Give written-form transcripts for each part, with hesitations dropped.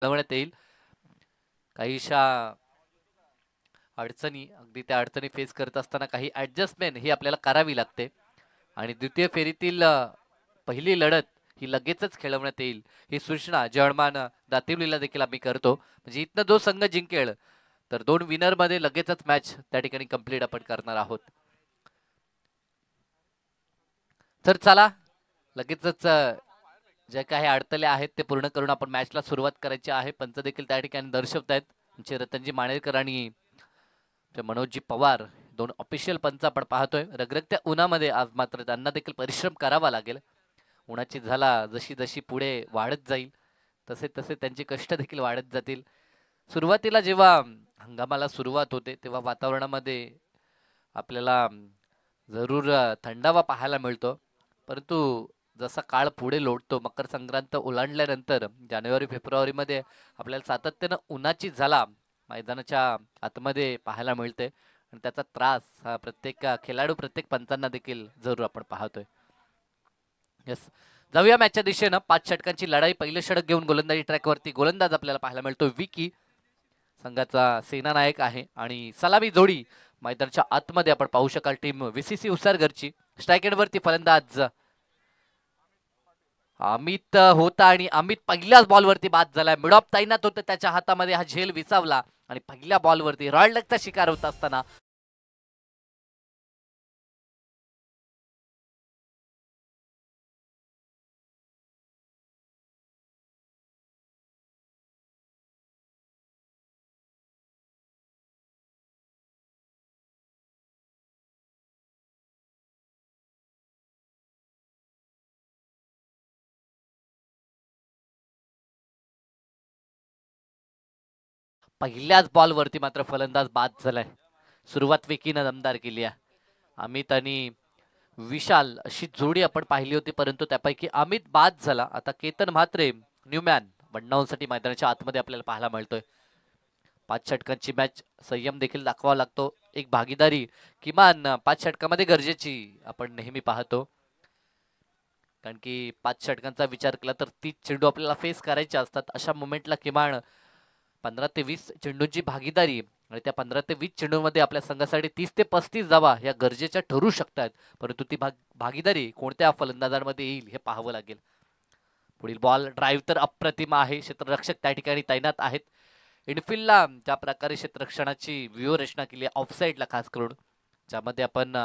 बनवण्यात येईल. काहीशा अडचणी, अगदी त्या अडचणी फेस करत असताना काही ॲडजस्टमेंट ही आपल्याला करावी लागते आणि द्वितीय फेरीतील पहिली लढत ही लगेचच खेळवण्यात येईल ही सूचना जर्मन दातिवलीला देखील आम्ही करतो. म्हणजे इथनं जो संघ जिंकेल तर 2 विनर मध्ये लगेचच मॅच त्या ठिकाणी कंप्लीट आपण करणार आहोत. तर चला लगेचच जे काही अडथळे आहेत ते पूर्ण करून आपण मॅचला सुरुवात करायची आहे. पंच देखील त्या ठिकाणी दर्शवत आहेत. आमचे रतनजी माणेरकर आणि मनोजजी पवार दोन ऑफिशियल पंच आपण पाहतोय. रगरगत्या उन्हामध्ये आज मात्र त्यांना देखील परिश्रम करावा लागेल. उन्हाची झाला जशी जशी पुढे वाढत जाईल तसे तसे त्यांचे कष्ट देखील वाढत जातील. सुरुवातीला जेव्हा हंगामाला सुरुवात होते तेव्हा वातावरणामध्ये आपल्याला जरूर थंडावा पाहायला मिळतो. परंतु जसा काळ पुढे लोटतो मकर संक्रांत ओलांडल्यानंतर जानेवारी फेब्रुवारीमध्ये आपल्याला सातत्यानं उन्हाची झाला मैदानाच्या आतमध्ये पाहायला मिळते आणि त्याचा त्रास हा प्रत्येक खेळाडू प्रत्येक पंचांना देखील जरूर आपण पाहतोय. यस, जाऊया मॅचच्या दिशेनं. 5 षटकांची लढाई. पहिलं षटक घेऊन गोलंदाजी ट्रॅकवरती गोलंदाज आपल्याला पाहायला मिळतो विकी, संघाचा सेनानायक आहे आणि सलामी जोडी मैदानाच्या आतमध्ये आपण पाहू शकाल टीम व्हीसीसी उसारगरची. स्ट्राईक एंडवरती फलंदाज अमित होता आणि अमित पहिल्याच बॉलवरती बाद झालाय. मिड ऑफ तैनात होतं त्याच्या हातामध्ये हा झेल विसावला आणि पहिल्या बॉलवरती रॉयल लकचा शिकार होत असताना पहिल्याच बॉलवरती मात्र फलंदाज बाद झालाय. सुरुवात विकीनं दमदार केली आहे. अमित आणि विशाल अशी जोडी आपण पाहिली होती परंतु त्यापैकी अमित बाद झाला. आता केतन म्हात्रे न्यूमॅन बंडाऊनसाठी मैदानाच्या आतमध्ये आपल्याला पाहायला मिळतोय. 5 षटकांची मॅच, संयम देखील दाखवावा लागतो. एक भागीदारी किमान 5 षटकामध्ये गरजेची आपण नेहमी पाहतो. कारण की 5 षटकांचा विचार केला तर 30 चेंडू आपल्याला फेस करायचे असतात. अशा मोमेंटला किमान 15 ते 20 चेंडूंची भागीदारी आणि त्या 15 ते 20 चेंडूंमध्ये आपल्या संघासाठी 30 ते 35 धावा या गरजेच्या ठरू शकतात. परंतु ती भागीदारी कोणत्या फलंदाजांमध्ये येईल हे पाहावं लागेल. पुढील बॉल ड्राईव्ह तर अप्रतिम आहे. क्षेत्ररक्षक त्या ठिकाणी तैनात आहेत. इनफिल्डला ज्या प्रकारे क्षेत्ररक्षणाची व्यूहरचना केली आहे ऑफसाईडला खास करून, ज्यामध्ये आपण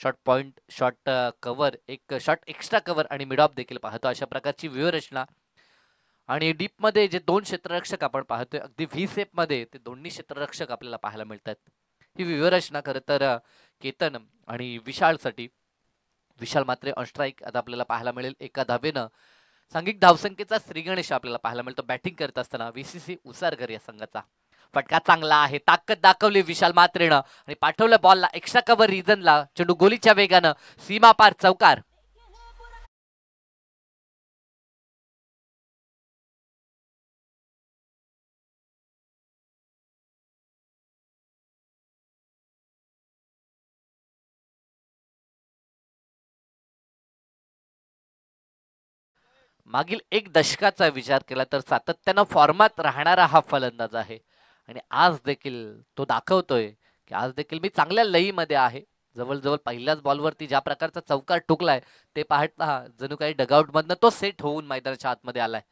शॉर्ट पॉइंट, शॉर्ट कव्हर, एक शॉर्ट एक्स्ट्रा कव्हर आणि मिड ऑफ देखील पाहतो. अशा प्रकारची व्यूहरचना आणि डीप मध्ये जे 2 क्षेत्ररक्षक आपण पाहतोय अगदी व्ही सेप मध्ये ते दोन्ही क्षेत्ररक्षक आपल्याला पाहायला मिळतात. ही व्यूहरचना खरं तर केतन आणि विशालसाठी. विशाल मात्र ऑन स्ट्राईक आता आपल्याला पाहायला मिळेल. एका धावेनं सांघिक धावसंख्येचा श्रीगणेश आपल्याला पाहायला मिळतो बॅटिंग करत असताना व्हीसीसी उसारकर या संघाचा. फटका चांगला आहे. ताकद दाखवली विशाल मात्रेनं आणि पाठवलं बॉलला एक्स्ट्रा कव्हर रिजनला. चेंडू गोलीच्या वेगानं सीमा पार चौकार. मागील एक दशकाचा विचार केला तर सातत्यानं फॉर्मात राहणारा हा फलंदाज आहे आणि आज देखील तो दाखवतोय की आज देखील मी चांगल्या लईमध्ये आहे. जवळजवळ पहिल्याच बॉलवरती ज्या प्रकारचा चौकार ठोकलाय ते पाहता जणू काही डगआउट मधनं तो सेट होऊन मैदानाच्या आतमध्ये आलाय.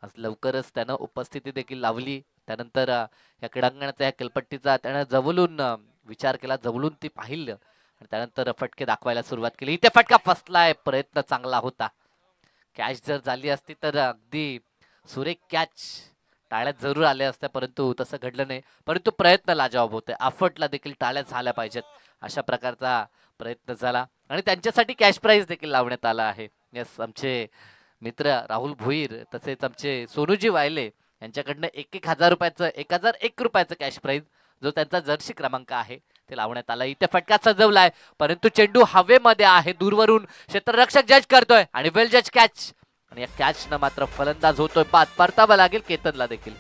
आज लवकरच त्यानं उपस्थिती देखील लावली. त्यानंतर या क्रीडांगणाचा या केलपट्टीचा त्यानं जवळून विचार केला, जवळून ती पाहिलं आणि त्यानंतर फटके दाखवायला सुरुवात केली. इथे फटका फसलाय. प्रयत्न चांगला होता. कॅच जर झाली असती तर अगदी सुरेख कॅच टाळ्यात जरूर आल्या असत्या परंतु तसं घडलं नाही. परंतु प्रयत्न लाजवाब होते. अफर्टला देखील टाळ्या झाल्या पाहिजेत. अशा प्रकारचा प्रयत्न झाला आणि त्यांच्यासाठी कॅश प्राइज देखील लावण्यात आला आहे. येस, आमचे मित्र राहुल भोईर तसेच आमचे सोनूजी वायले यांच्याकडनं 1,000 रुपयाचं 1,001 रुपयाचं कॅश प्राइज जो त्यांचा जर्सी क्रमांक आहे ते लावण्यात आला. इथे फटका सजवलाय परंतु चेंडू हवेमध्ये आहे. दूरवरून क्षेत्ररक्षक जज करतोय आणि वेल जज कॅच आणि या कॅच न मात्र फलंदाज होतोय बाद. परतावा लागेल केतनला देखील.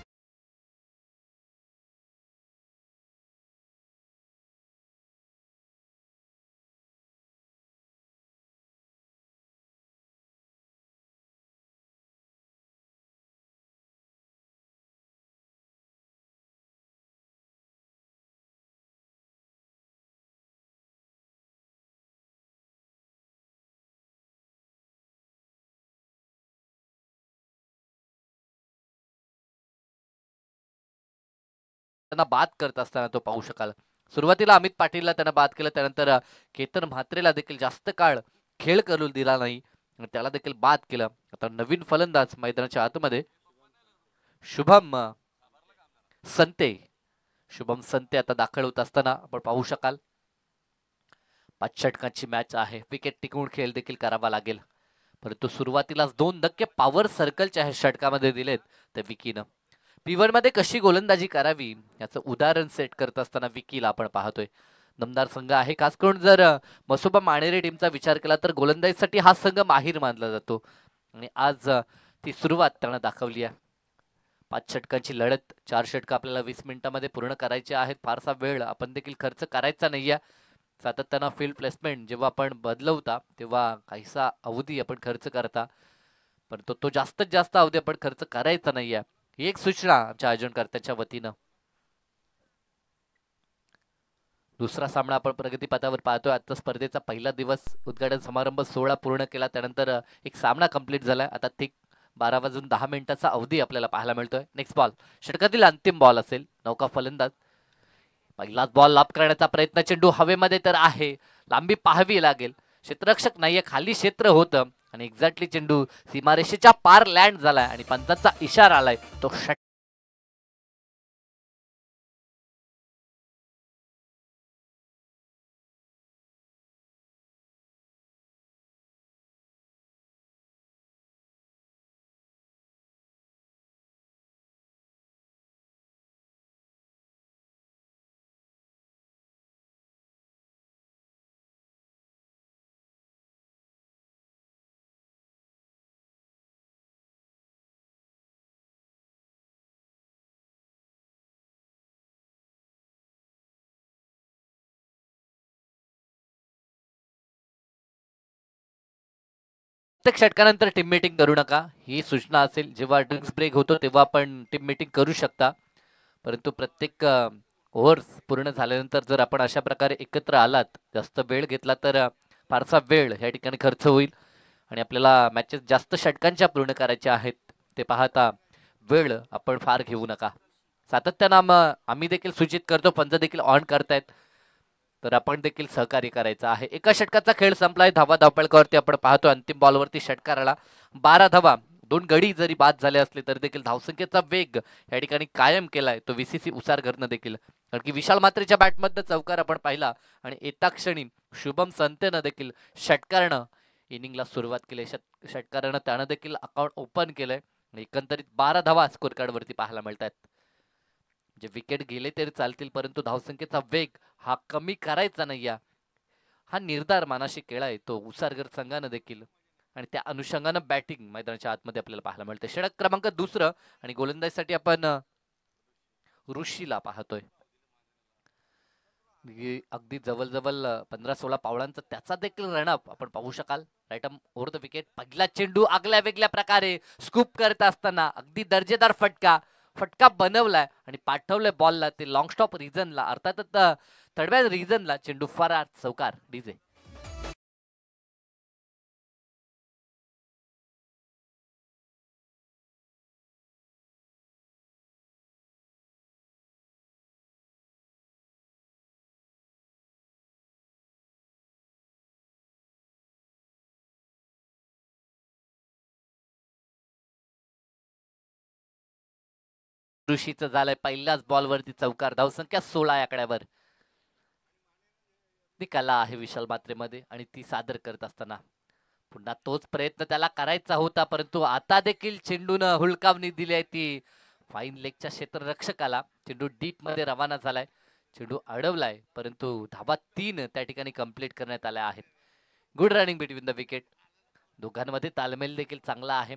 त्यांना बाद करत असताना तो पाहू शकाल. सुरुवातीला अमित पाटीलला त्यांना बाद केलं, त्यानंतर केतन म्हात्रेला देखील जास्त काळ खेळ करू दिला नाही, त्याला देखील बाद केलं. आता नवीन फलंदाज मैदानाच्या आतमध्ये शुभम संते. शुभम संते आता दाखल होत असताना आपण पाहू शकाल 5 षटकांची मॅच आहे. विकेट टिकवून खेळ देखील करावा लागेल, परंतु सुरुवातीलाच 2 धक्के पॉवर सर्कलच्या षटकामध्ये दिलेत त्या विकीनं. P1 मध्ये कशी गोलंदाजी करावी याचं उदाहरण सेट करत असताना विकीला आपण पाहतोय. दमदार संघ आहे, खास करून जर मसोबा माणेरे टीमचा विचार केला तर गोलंदाजीसाठी हा संघ माहीर मानला जातो आणि आज ती सुरुवात त्यानं दाखवली आहे. 5 षटकांची लढत, 4 षटक आपल्याला 20 मिनिटांमध्ये पूर्ण करायचे आहेत. फारसा वेळ आपण देखील खर्च करायचा नाहीये. सातत्यानं फील्ड प्लेसमेंट जेव्हा आपण बदलवता तेव्हा काहीसा अवधी आपण खर्च करता, परंतु तो जास्तीत जास्त अवधी आपण खर्च करायचा नाहीये, ही एक सूचना आमच्या आयोजनकर्त्यांच्या वतीनं. दुसरा सामना आपण प्रगतीपथावर पाहतोय. आता स्पर्धेचा पहिला दिवस, उद्घाटन समारंभ सोहळा पूर्ण केला त्यानंतर एक सामना कंप्लीट झालाय. आता ठीक 12 वाजून 10 मिनिटाचा अवधी आपल्याला पाहायला मिळतोय. नेक्स्ट बॉल षटकातील अंतिम बॉल असेल. नौका फलंदाज, पहिलाच बॉल लाभ करण्याचा प्रयत्न, चेंडू हवेमध्ये तर आहे, लांबी पाहावी लागेल. क्षेत्ररक्षक नाहीये, खाली क्षेत्र होतं आणि एक्झॅक्टली चेंडू सीमारेषेच्या पार लँड झालाय आणि पंचांचा इशारा आलाय तो प्रत्येक षटकानंतर टीम मीटिंग करू नका, ही सूचना असेल. जेव्हा ड्रिंक्स ब्रेक होतो तेव्हा आपण टीम मीटिंग करू शकता, परंतु प्रत्येक ओव्हर्स पूर्ण झाल्यानंतर जर आपण अशा प्रकारे एकत्र आलात, जास्त वेळ घेतला तर फारसा वेळ या ठिकाणी खर्च होईल आणि आपल्याला मॅचेस जास्त षटकांच्या पूर्ण करायच्या आहेत. ते पाहता वेळ आपण फार घेऊ नका. सातत्यानं आम्ही देखील सूचित करतो, पंच देखील ऑन करतायत, तर आपण देखील सहकार्य करायचं आहे. एका षटकाचा खेळ संपलाय. धावा धावपळकावरती आपण पाहतो अंतिम बॉलवरती षटकार आला. 12 धावा, 2 गडी जरी बाद झाले असले तरी देखील धावसंख्येचा वेग या ठिकाणी कायम केलाय तो VCC उसारघरनं देखील. कारण की विशाल मात्रेच्या बॅटमधनं चौकार आपण पाहिला आणि येता क्षणी शुभम संतेनं देखील षटकारनं इनिंगला सुरुवात केली. षटकारानं त्यानं देखील अकाउंट ओपन केलंय. एकंदरीत 12 धावा स्कोर कार्ड वरती पाहायला मिळतात. जे विकेट गेले तरी चालतील, परंतु धावसंख्येचा वेग हा कमी करायचा नाही, हा निर्धार मानाशी केलाय तो उसारगर संघानं देखील आणि त्या अनुषंगानं बॅटिंग मैदानाच्या आतमध्ये आपल्याला पाहायला मिळते. षटक क्रमांक 2 आणि गोलंदाजीसाठी आपण ऋषीला पाहतोय. अगदी जवळ 15-16 पावलांचा त्याचा देखील रनअप आपण पाहू शकाल. Right arm over the wicket. पहिला चेंडू आगल्या वेगळ्या प्रकारे स्कूप करत असताना अगदी दर्जेदार फटका बनवलाय आणि पाठवलंय बॉलला ते लॉंग स्टॉप रिजनला, अर्थातच थर्ड रिजनला. चेंडू फरार, चौकार, डीजे. ऋषीचं झालंय पहिल्याच बॉलवरती चौकार. धावसंख्या 16 आकड्यावर. ती कला आहे विशाल मात्रेमध्ये आणि ती सादर करत असताना पुन्हा तोच प्रयत्न त्याला करायचा होता, परंतु आता देखील चेंडून हुलकावणी दिली आहे ती फाईन लेगच्या क्षेत्ररक्षकाला. चेंडू डीप मध्ये रवाना झालाय, चेंडू अडवलाय, परंतु धावा 3 त्या ठिकाणी कंप्लीट करण्यात आल्या आहेत. Good running between the wicket. दोघांमध्ये तालमेल देखील चांगला आहे.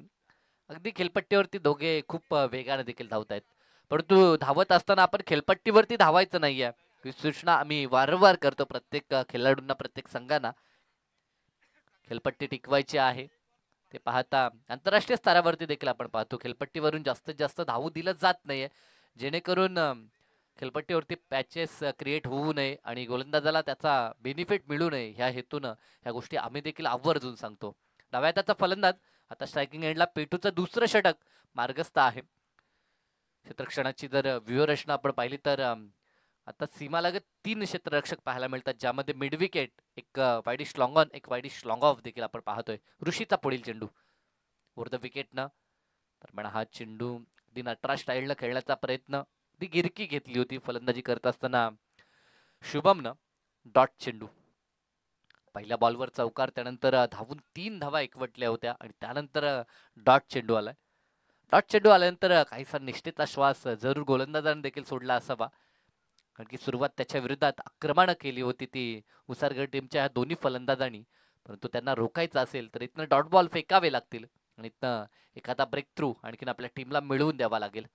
अगदी खेळपट्टीवरती दोघे खूप वेगाने देखील धावत आहेत, परंतु धावत असताना आपण खेळपट्टीवरती धावायचं नाहीये, ही सूचना आम्ही वारंवार करतो प्रत्येक खेळाडूंना, प्रत्येक संघांना. खेळपट्टी टिकवायची आहे. ते पाहता आंतरराष्ट्रीय स्तरावरती देखील आपण पाहतो खेळपट्टीवरून जास्तीत जास्त धावू दिलं जात नाहीये, जेणेकरून खेळपट्टीवरती पॅचेस क्रिएट होऊ नये आणि गोलंदाजाला त्याचा बेनिफिट मिळू नये, ह्या हेतून ह्या गोष्टी आम्ही देखील आवर्जून सांगतो. डाव्या फलंदाज आता स्ट्रायकिंग एंडला पेटूचं दुसरं षटक मार्गस्थ आहे. क्षेत्ररक्षणाची जर व्यूहरचना आपण पाहिली तर आता सीमालगत 3 क्षेत्ररक्षक पाहायला मिळतात, ज्यामध्ये मिड विकेट एक वाईडिश लॉंग ऑन, एक वाईडिश लॉंग ऑफ देखील आपण पाहतोय. ऋषीचा पुढील चेंडू ओव्हर द विकेटनं. दरम्यान हा चेंडू अगदी नटराज स्टाईलनं खेळण्याचा प्रयत्न, ती गिरकी घेतली होती फलंदाजी करत असताना शुभमनं. डॉट चेंडू पहिल्या बॉलवर चौकार, त्यानंतर धावून 3 धावा एकवटल्या होत्या आणि त्यानंतर डॉट चेंडू आलाय. डॉट चेंडू आल्यानंतर काहीसा निष्ठेचा श्वास जरूर गोलंदाजांनी देखील सोडला असावा, कारण की सुरुवात त्याच्या विरोधात आक्रमण केली होती ती उसारगड टीमच्या ह्या दोन्ही फलंदाजांनी. परंतु त्यांना रोखायचं असेल तर इथनं डॉट बॉल फेकावे लागतील आणि इथनं एखादा ब्रेक थ्रू आणखीन आपल्या टीमला मिळवून द्यावा लागेल.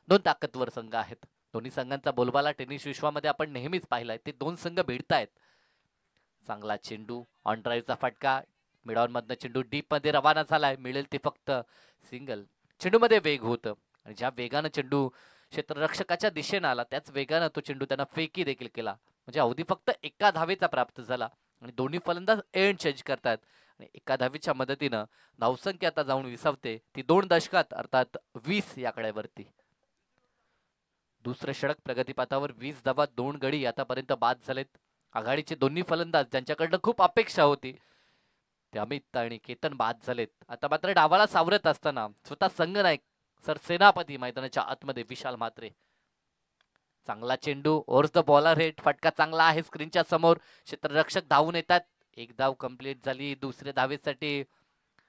2 ताकदवर संघ आहेत. दोन्ही संघांचा बोलबाला टेनिस विश्वामध्ये आपण नेहमीच पाहिलाय. ते 2 संघ भिडतायत. चांगला चेंडू, ऑन ड्राईव्हचा फटका, मिडऑन मधनं चेंडू डीप मध्ये रवाना झालाय. मिळेल ते फक्त सिंगल. चेंडूमध्ये वेग होतं आणि ज्या वेगानं चेंडू क्षेत्ररक्षकाच्या दिशेनं आला त्याच वेगानं तो चेंडू त्यांना फेकी देखील केला. म्हणजे अवधी फक्त एका धावेचा प्राप्त झाला आणि दोन्ही फलंदाज एंड चेंज करतात आणि एका धावेच्या मदतीनं धावसंख्या आता जाऊन विसावते ती 2 दशकात अर्थात 20 या कड्यावरती. दुसरं षटक प्रगतीपथावर 20 धावा 2 गडी आतापर्यंत बाद झालेत. आघाडीचे दोन्ही फलंदाज ज्यांच्याकडनं खूप अपेक्षा होती ते अमित आणि केतन बाद झालेत. आता मात्र डावाला सावरत असताना स्वतः संघनायक सर सेनापती मैदानाच्या आतमध्ये विशाल म्हात्रे. चांगला चेंडू ओव्हर द बॉलर हेड, फटका चांगला आहे स्क्रीनच्या समोर. क्षेत्ररक्षक धावून येतात. एक धाव कंप्लीट झाली. दुसऱ्या धावेसाठी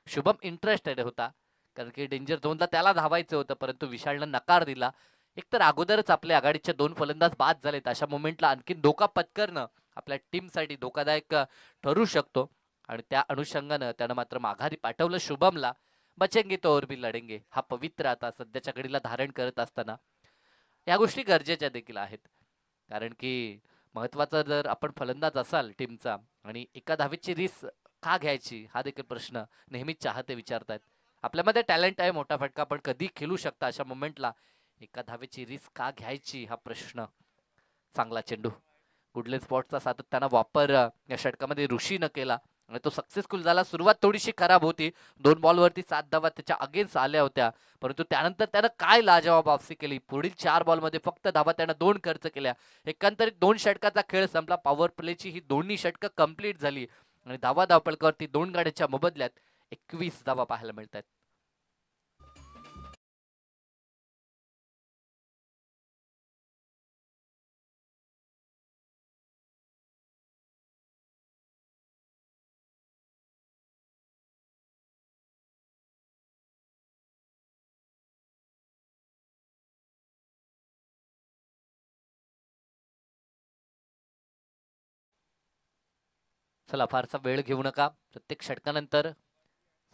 शुभम इंटरेस्टेड होता, कारण की डेंजर झोनला त्याला धावायचं होतं, परंतु विशालनं नकार दिला. एकतर अगोदरच आपल्या आघाडीचे 2 फलंदाज बाद झालेत. अशा मोमेंटला आणखीन धोका पत्करणं आपल्या टीमसाठी धोकादायक ठरू शकतो आणि त्या अनुषंगानं त्यानं मात्र माघारी पाठवलं शुभमला. बचेंगे तो और भी लढेंगे हा पवित्र आता सध्याच्या घडीला धारण करत असताना या गोष्टी गरजेच्या देखील आहेत, कारण की महत्वाचा जर आपण फलंदाज असाल टीमचा आणि एका धावेची रिस्क का घ्यायची हा देखील प्रश्न नेहमीच चाहते विचारतात. आपल्यामध्ये टॅलेंट आहे, मोठा फटका पण कधी खेळू शकता, अशा मोमेंटला एका धावेची रिस्क का घ्यायची हा प्रश्न. चांगला चेंडू, गुडले स्पॉटचा सातत्यानं वापर या षटकामध्ये ऋषीनं केला आणि तो सक्सेसफुल झाला. सुरुवात थोडीशी खराब होती. 2 बॉलवरती 7 धावा त्याच्या अगेन्स्ट आल्या होत्या, परंतु त्यानंतर त्यानं काय लाजवाब वापसी केली. पुढील 4 बॉलमध्ये फक्त धावा त्यानं 2 खर्च केल्या. एकंदरीत 2 षटकाचा खेळ संपला. पॉवर प्लेची ही दोन्ही षटकं कंप्लीट झाली आणि धावा धावपळकावरती 2 गाड्याच्या मोबदल्यात 21 धावा पाहायला मिळतात. चला फारसा वेळ घेऊ नका. प्रत्येक षटकानंतर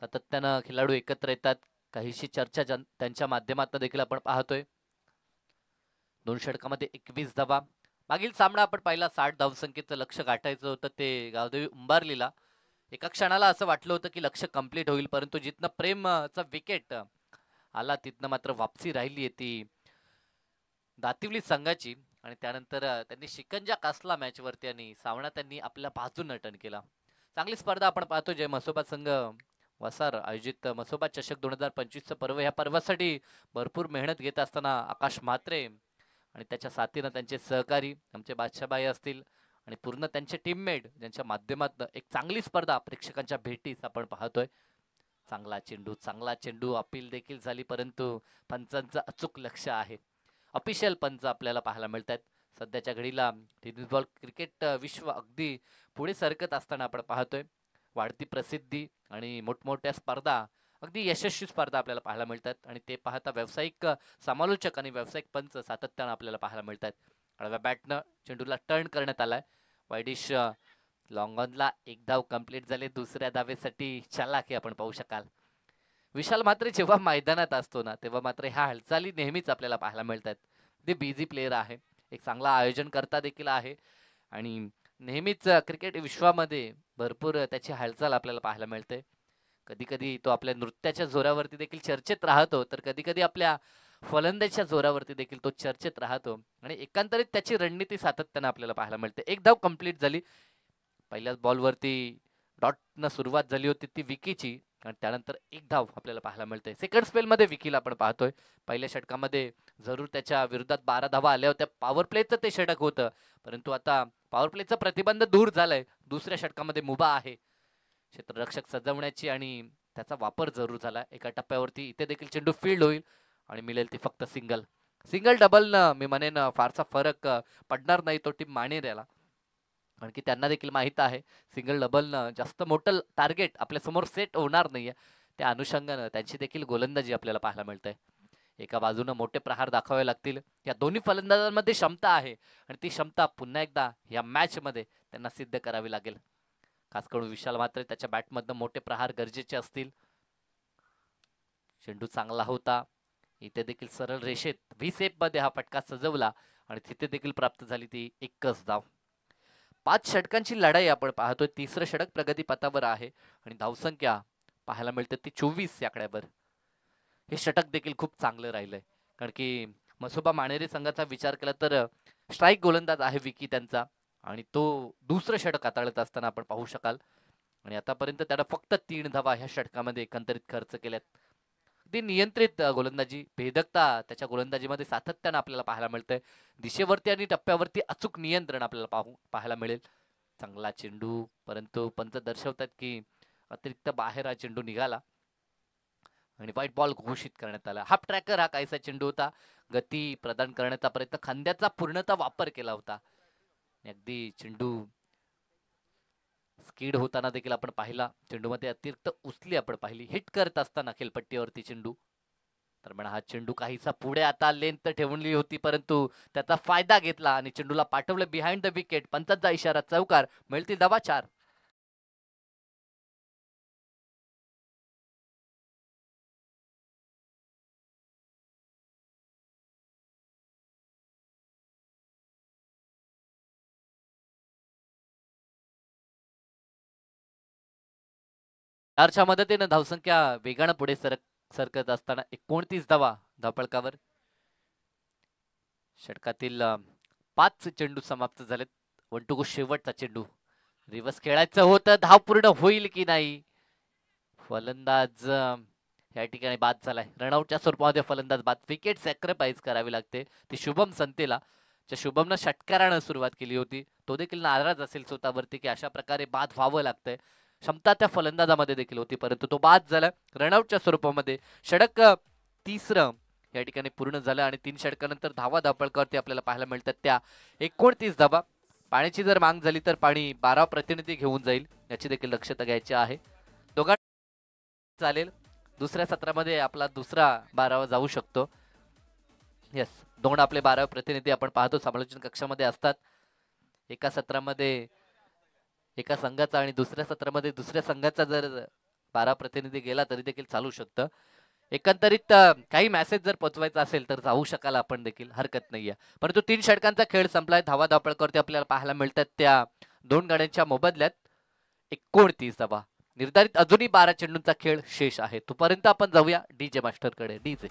सातत्यानं खेळाडू एकत्र येतात. काहीशी चर्चा त्यांच्या माध्यमातून देखील आपण पाहतोय. 2 षटकामध्ये 21 धावा. मागील सामना आपण पाहिला 60 धावसंख्येचं लक्ष गाठायचं होतं ते गावदेवी उंबारलीला. एका क्षणाला असं वाटलं होतं की लक्ष कंप्लीट होईल, परंतु जिथनं प्रेमचा विकेट आला तिथनं मात्र वापसी राहिली आहे ती दातिवली संघाची आणि त्यानंतर त्यांनी शिकंजा कसला मॅच वरती आणि सामना त्यांनी आपल्या बाजून टर्न केला. चांगली स्पर्धा आपण पाहतो. जय मसोबा संघ वसार आयोजित मसोबा चषक 2025 पर्व, या पर्वासाठी भरपूर मेहनत घेत असताना आकाश म्हात्रे आणि त्याच्या साथीनं त्यांचे सहकारी आमचे बादशाबाई असतील आणि पूर्ण त्यांचे टीममेट ज्यांच्या माध्यमातून एक चांगली स्पर्धा प्रेक्षकांच्या भेटीस आपण पाहतोय. चांगला चेंडू, चांगला चेंडू, अपील देखील झाली, परंतु पंचांचं अचूक लक्ष आहे. ऑफिशियल पंच आपल्याला पाहायला मिळतात. सध्याच्या घडीला टेनिस बॉल क्रिकेट विश्व अगदी पुढे सरकत असताना आपण पाहतोय. वाढती प्रसिद्धी आणि मोठमोठ्या स्पर्धा, अगदी यशस्वी स्पर्धा आपल्याला पाहायला मिळतात आणि ते पाहता व्यावसायिक समालोचक आणि व्यावसायिक पंच सातत्यानं आपल्याला पाहायला मिळतात. आडव्या बॅटनं चेंडूला टर्न करण्यात आलाय. वाईडिश लॉंग ऑनला 1 धाव कंप्लीट झाले. दुसऱ्या धावेसाठी चलाखी आपण पाहू शकाल. विशाल मात्र जेव्हा मैदानात असतो ना तेव्हा मात्र ह्या हालचाली नेहमीच आपल्याला पाहायला मिळतात. ते बिझी प्लेयर आहे, एक चांगला आयोजन करता देखील आहे आणि नेहमीच क्रिकेट विश्वामध्ये भरपूर त्याची हालचाल आपल्याला पाहायला मिळते. कधी कधी तो आपल्या नृत्याच्या जोरावरती देखील चर्चेत राहतो, तर कधी कधी आपल्या फलंदाजीच्या जोरावरती देखील तो चर्चेत राहतो आणि एकांतरित त्याची रणनीती सातत्यानं आपल्याला पाहायला मिळते. 1 धाव कंप्लीट झाली. पहिल्याच बॉलवरती डॉटनं सुरुवात झाली होती ती विकीची आणि त्यानंतर एक धाव आपल्याला पाहायला मिळते. सेकंड स्पेलमध्ये विकीला आपण पाहतोय पहिल्या षटकामध्ये जरूर त्याच्या विरोधात 12 धावा आल्या होत्या. पॉवर प्लेचं ते षटक होतं, परंतु आता पॉवर प्लेचा प्रतिबंध दूर झालाय. दुसऱ्या षटकामध्ये मुभा आहे क्षेत्ररक्षक सजवण्याची आणि त्याचा वापर जरूर झाला. एका टप्प्यावरती इथे देखील चेंडू फील्ड होईल आणि मिळेल ती फक्त सिंगल. सिंगल डबल मी म्हणेन फारसा फरक पडणार नाही तो टीम मानेर याला, कारण की त्यांना देखील माहित आहे सिंगल डबल जास्त मोठं टार्गेट आपल्या समोर सेट होणार नाहीये. त्या अनुषंगानं त्यांची देखील गोलंदाजी आपल्याला पाहायला मिळते. एका बाजूनं मोठे प्रहार दाखवावे लागतील. या दोन्ही फलंदाजांमध्ये क्षमता आहे आणि ती क्षमता पुन्हा एकदा या मॅच मध्ये त्यांना सिद्ध करावी लागेल. खास करून विशाल मात्र त्याच्या बॅटमधनं मोठे प्रहार गरजेचे असतील. चेंडू चांगला होता, इथे देखील सरळ रेषेत व्ही सेप मध्ये हा फटका सजवला आणि तिथे देखील प्राप्त झाली ती एकच धाव. 5 षटकांची लढाई आपण पाहतोय. तिसरं षटक प्रगतीपथावर आहे आणि धावसंख्या पाहायला मिळते ती 24 या आकड्यावर. हे षटक देखील खूप चांगलं राहिलंय, कारण की मसोबा माणेरे संघाचा विचार केला तर स्ट्राईक गोलंदाज आहे विकी त्यांचा आणि तो दुसरं षटक हाताळत असताना आपण पाहू शकाल. आणि आतापर्यंत त्याला फक्त 3 धावा ह्या षटकामध्ये एकंदरीत खर्च केल्यात. अगदी नियंत्रित गोलंदाजी, भेदकता त्याच्या गोलंदाजीमध्ये सातत्यानं आपल्याला पाहायला मिळतंय. दिशेवरती आणि टप्प्यावरती अचूक नियंत्रण आपल्याला पाहायला मिळेल. चांगला चेंडू, परंतु पंच दर्शवतात की अतिरिक्त बाहेर हा चेंडू निघाला आणि व्हाईट बॉल घोषित करण्यात आला. हाफ ट्रॅकर हा काहीसा चेंडू होता. गती प्रदान करण्याचा प्रयत्न, खांद्याचा पूर्णतः वापर केला होता. अगदी चेंडू स्कीड होताना देखील आपण पाहिला. चेंडूमध्ये अतिरिक्त उचली आपण पाहिली हिट करत असताना खेळपट्टीवरती चेंडू. तर म्हणा हा चेंडू काहीसा पुढे आता लेंथ ठेवली होती, परंतु त्याचा फायदा घेतला आणि चेंडूला पाठवलं बिहाइंड द विकेट. पंचाचा इशारा, चौकार, मिळतील धावा 4. चारच्या मदतीनं धावसंख्या वेगानं पुढे सरकत असताना 29 धावा धावपळकावर. षटकातील 5 चेंडू समाप्त झालेत. 1 टू गो शेवटचा चेंडू. रिव्हर्स खेळायचं होतं, धाव पूर्ण होईल की नाही. फलंदाज या ठिकाणी बाद झालाय. रनआउटच्या स्वरूपामध्ये फलंदाज बाद. विकेट सॅक्रिफाईस करावी लागते ती शुभम संतेला. ज्या शुभमनं षटकारानं सुरुवात केली होती तो देखील नाराज असेल स्वतःवरती की अशा प्रकारे बाद व्हावं लागतंय. क्षमता त्या फलंदाजामध्ये देखील होती, परंतु तो बाद झाला रनआउटच्या स्वरूपामध्ये. षटक तिसरं या ठिकाणी पूर्ण झालं आणि 3 षटकानंतर धावा धावपळकावरती आपल्याला पाहायला मिळतात त्या 29 धावा. पाण्याची जर मांग झाली तर पाणी 12 प्रतिनिधी घेऊन जाईल, याची देखील दक्षता घ्यायची आहे. दोघां चालेल. दुसऱ्या सत्रामध्ये आपला दुसरा 12वा जाऊ शकतो. येस, 2 आपले 12 प्रतिनिधी आपण पाहतो समालोचन कक्षामध्ये असतात. एका सत्रामध्ये एका संघाचा आणि दुसऱ्या सत्रामध्ये दुसऱ्या संघाचा जर 12 प्रतिनिधी गेला तरी देखील चालू शकतं. एकंदरीत काही मेसेज जर पोहोचवायचा असेल तर जाऊ शकाल आपण देखील, हरकत नाहीये. परंतु 3 षटकांचा खेळ संपलाय. धावा धावपळकावरती आपल्याला पाहायला मिळतात त्या 2 गाड्यांच्या मोबदल्यात 29 धावा. निर्धारित अजूनही 12 चेंडूंचा खेळ शेष आहे. तोपर्यंत आपण जाऊया डीजे मास्टर कडे. डीजे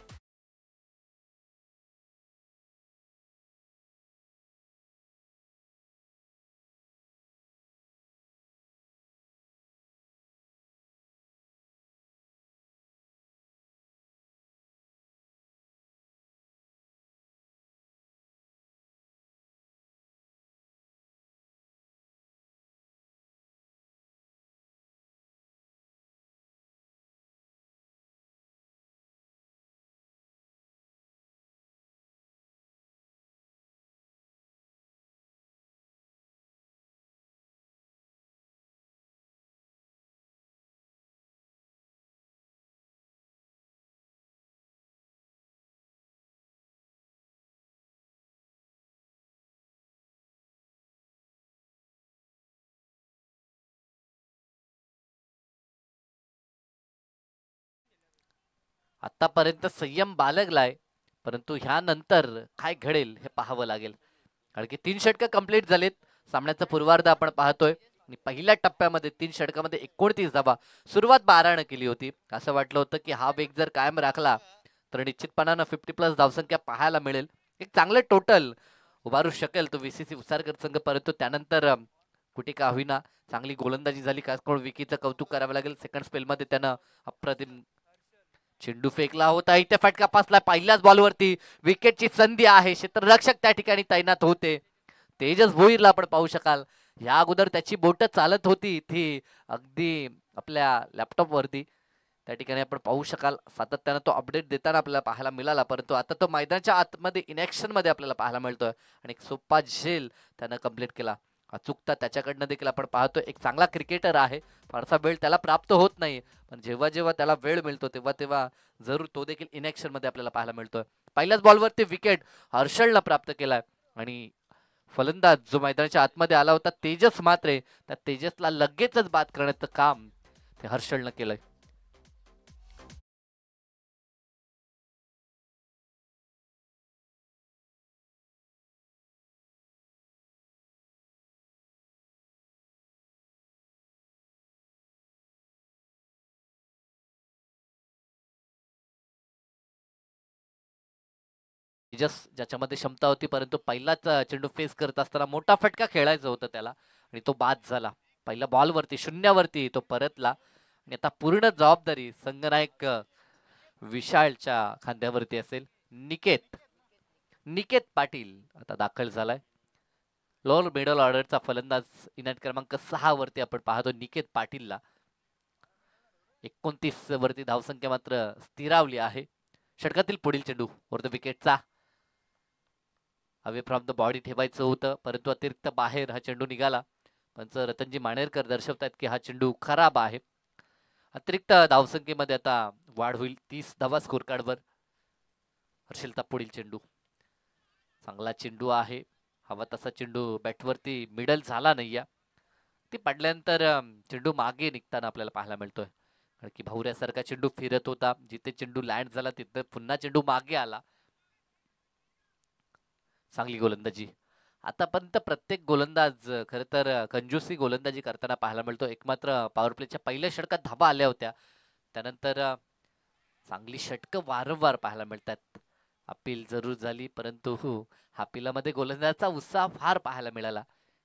आतापर्यंत संयम बाळगलाय, परंतु ह्यानंतर काय घडेल हे पाहावं लागेल. कारण की 3 षटकं कंप्लीट झालेत. सामन्याचा पूर्वार्ध आपण पाहतोय आणि पहिल्या टप्प्यामध्ये 3 षटकामध्ये 29 धावा. सुरुवात 12 केली होती. असं वाटलं होतं की हा वेग जर कायम राखला तर निश्चितपणानं 50+ धावसंख्या पाहायला मिळेल. एक चांगलं टोटल उभारू शकेल तो VCC उसारकर संघ, परंतु त्यानंतर कुठे का होईना चांगली गोलंदाजी झाली, खास करून विकीचं कौतुक करावं लागेल. सेकंड स्पेलमध्ये त्यानं अप्रतिम चेंडू फेकला होता, इथे फटका पासला पहिल्याच बॉलवरती. विकेटची संधी आहे, क्षेत्ररक्षक त्या ठिकाणी तैनात होते. तेजस भोईरला आपण पाहू शकाल, या अगोदर त्याची बोट चालत होती ती अगदी आपल्या लॅपटॉप वरती. त्या ठिकाणी आपण पाहू शकाल सातत्यानं तो अपडेट देताना आपल्याला पाहायला मिळाला, परंतु आता तो मैदानाच्या आतमध्ये इनॅक्शन मध्ये आपल्याला पाहायला मिळतोय. आणि एक सोपा झेल त्यानं कंप्लीट केला. अचूकता त्याच्याकडनं देखील आपण पाहतो. एक चांगला क्रिकेटर आहे, फारसा वेळ त्याला प्राप्त होत नाही, पण जेव्हा जेव्हा त्याला वेळ मिळतो तेव्हा तेव्हा जरूर तो देखील इनॅक्शन मध्ये आपल्याला पाहायला मिळतोय. पहिल्याच बॉलवरती विकेट हर्षलनं प्राप्त केलाय. आणि फलंदाज जो मैदानाच्या आतमध्ये आला होता तेजस मात्रे, त्या तेजसला लगेचच बाद करण्याचं काम ते हर्षलनं केलंय. तेजस ज्याच्यामध्ये क्षमता होती, परंतु पहिलाच चेंडू फेस करत असताना मोठा फटका खेळायचा होता त्याला आणि तो बाद झाला. पहिल्या बॉलवरती शून्यावरती तो परतला आणि आता पूर्ण जबाबदारी संघनायक विशालच्या खांद्यावरती असेल. निकेत निकेत पाटील आता दाखल झालाय. लोअर मिडल ऑर्डरचा फलंदाज इनाट क्रमांक 6 वरती आपण पाहतो निकेत पाटीलला. 29 वरती धावसंख्या मात्र स्थिरावली आहे. षटकातील पुढील चेंडू वरती विकेटचा अवे फ्रॉम द बॉडी ठेवायचं होतं, परंतु अतिरिक्त बाहेर हा चेंडू निघाला. पंच रतनजी मानेरकर दर्शवतात की हा चेंडू खराब आहे. अतिरिक्त धावसंख्येमध्ये आता वाढ होईल. 30 धावा स्कोर कार्डवर. हर्षलचा पुढील चेंडू चांगला चेंडू आहे, हवा तसा चेंडू बॅटवरती मिडल झाला नाही या. ती पडल्यानंतर चेंडू मागे निघताना आपल्याला पाहायला मिळतोय, कारण की भवऱ्यासारखा चेंडू फिरत होता. जिथे चेंडू लँड झाला तिथे पुन्हा चेंडू मागे आला. चांगली गोलंदाजी. आतापर्यंत प्रत्येक गोलंदाज खर तर कंजूसी गोलंदाजी करताना पाहायला मिळतो. एक मात्र पॉवर प्लेच्या पहिल्या षटकात धावा आल्या होत्या, त्यानंतर चांगली षटकं वारंवार पाहायला मिळतात. अपील जरूर झाली, परंतु अपीलामध्ये गोलंदाजाचा उत्साह फार पाहायला मिळाला.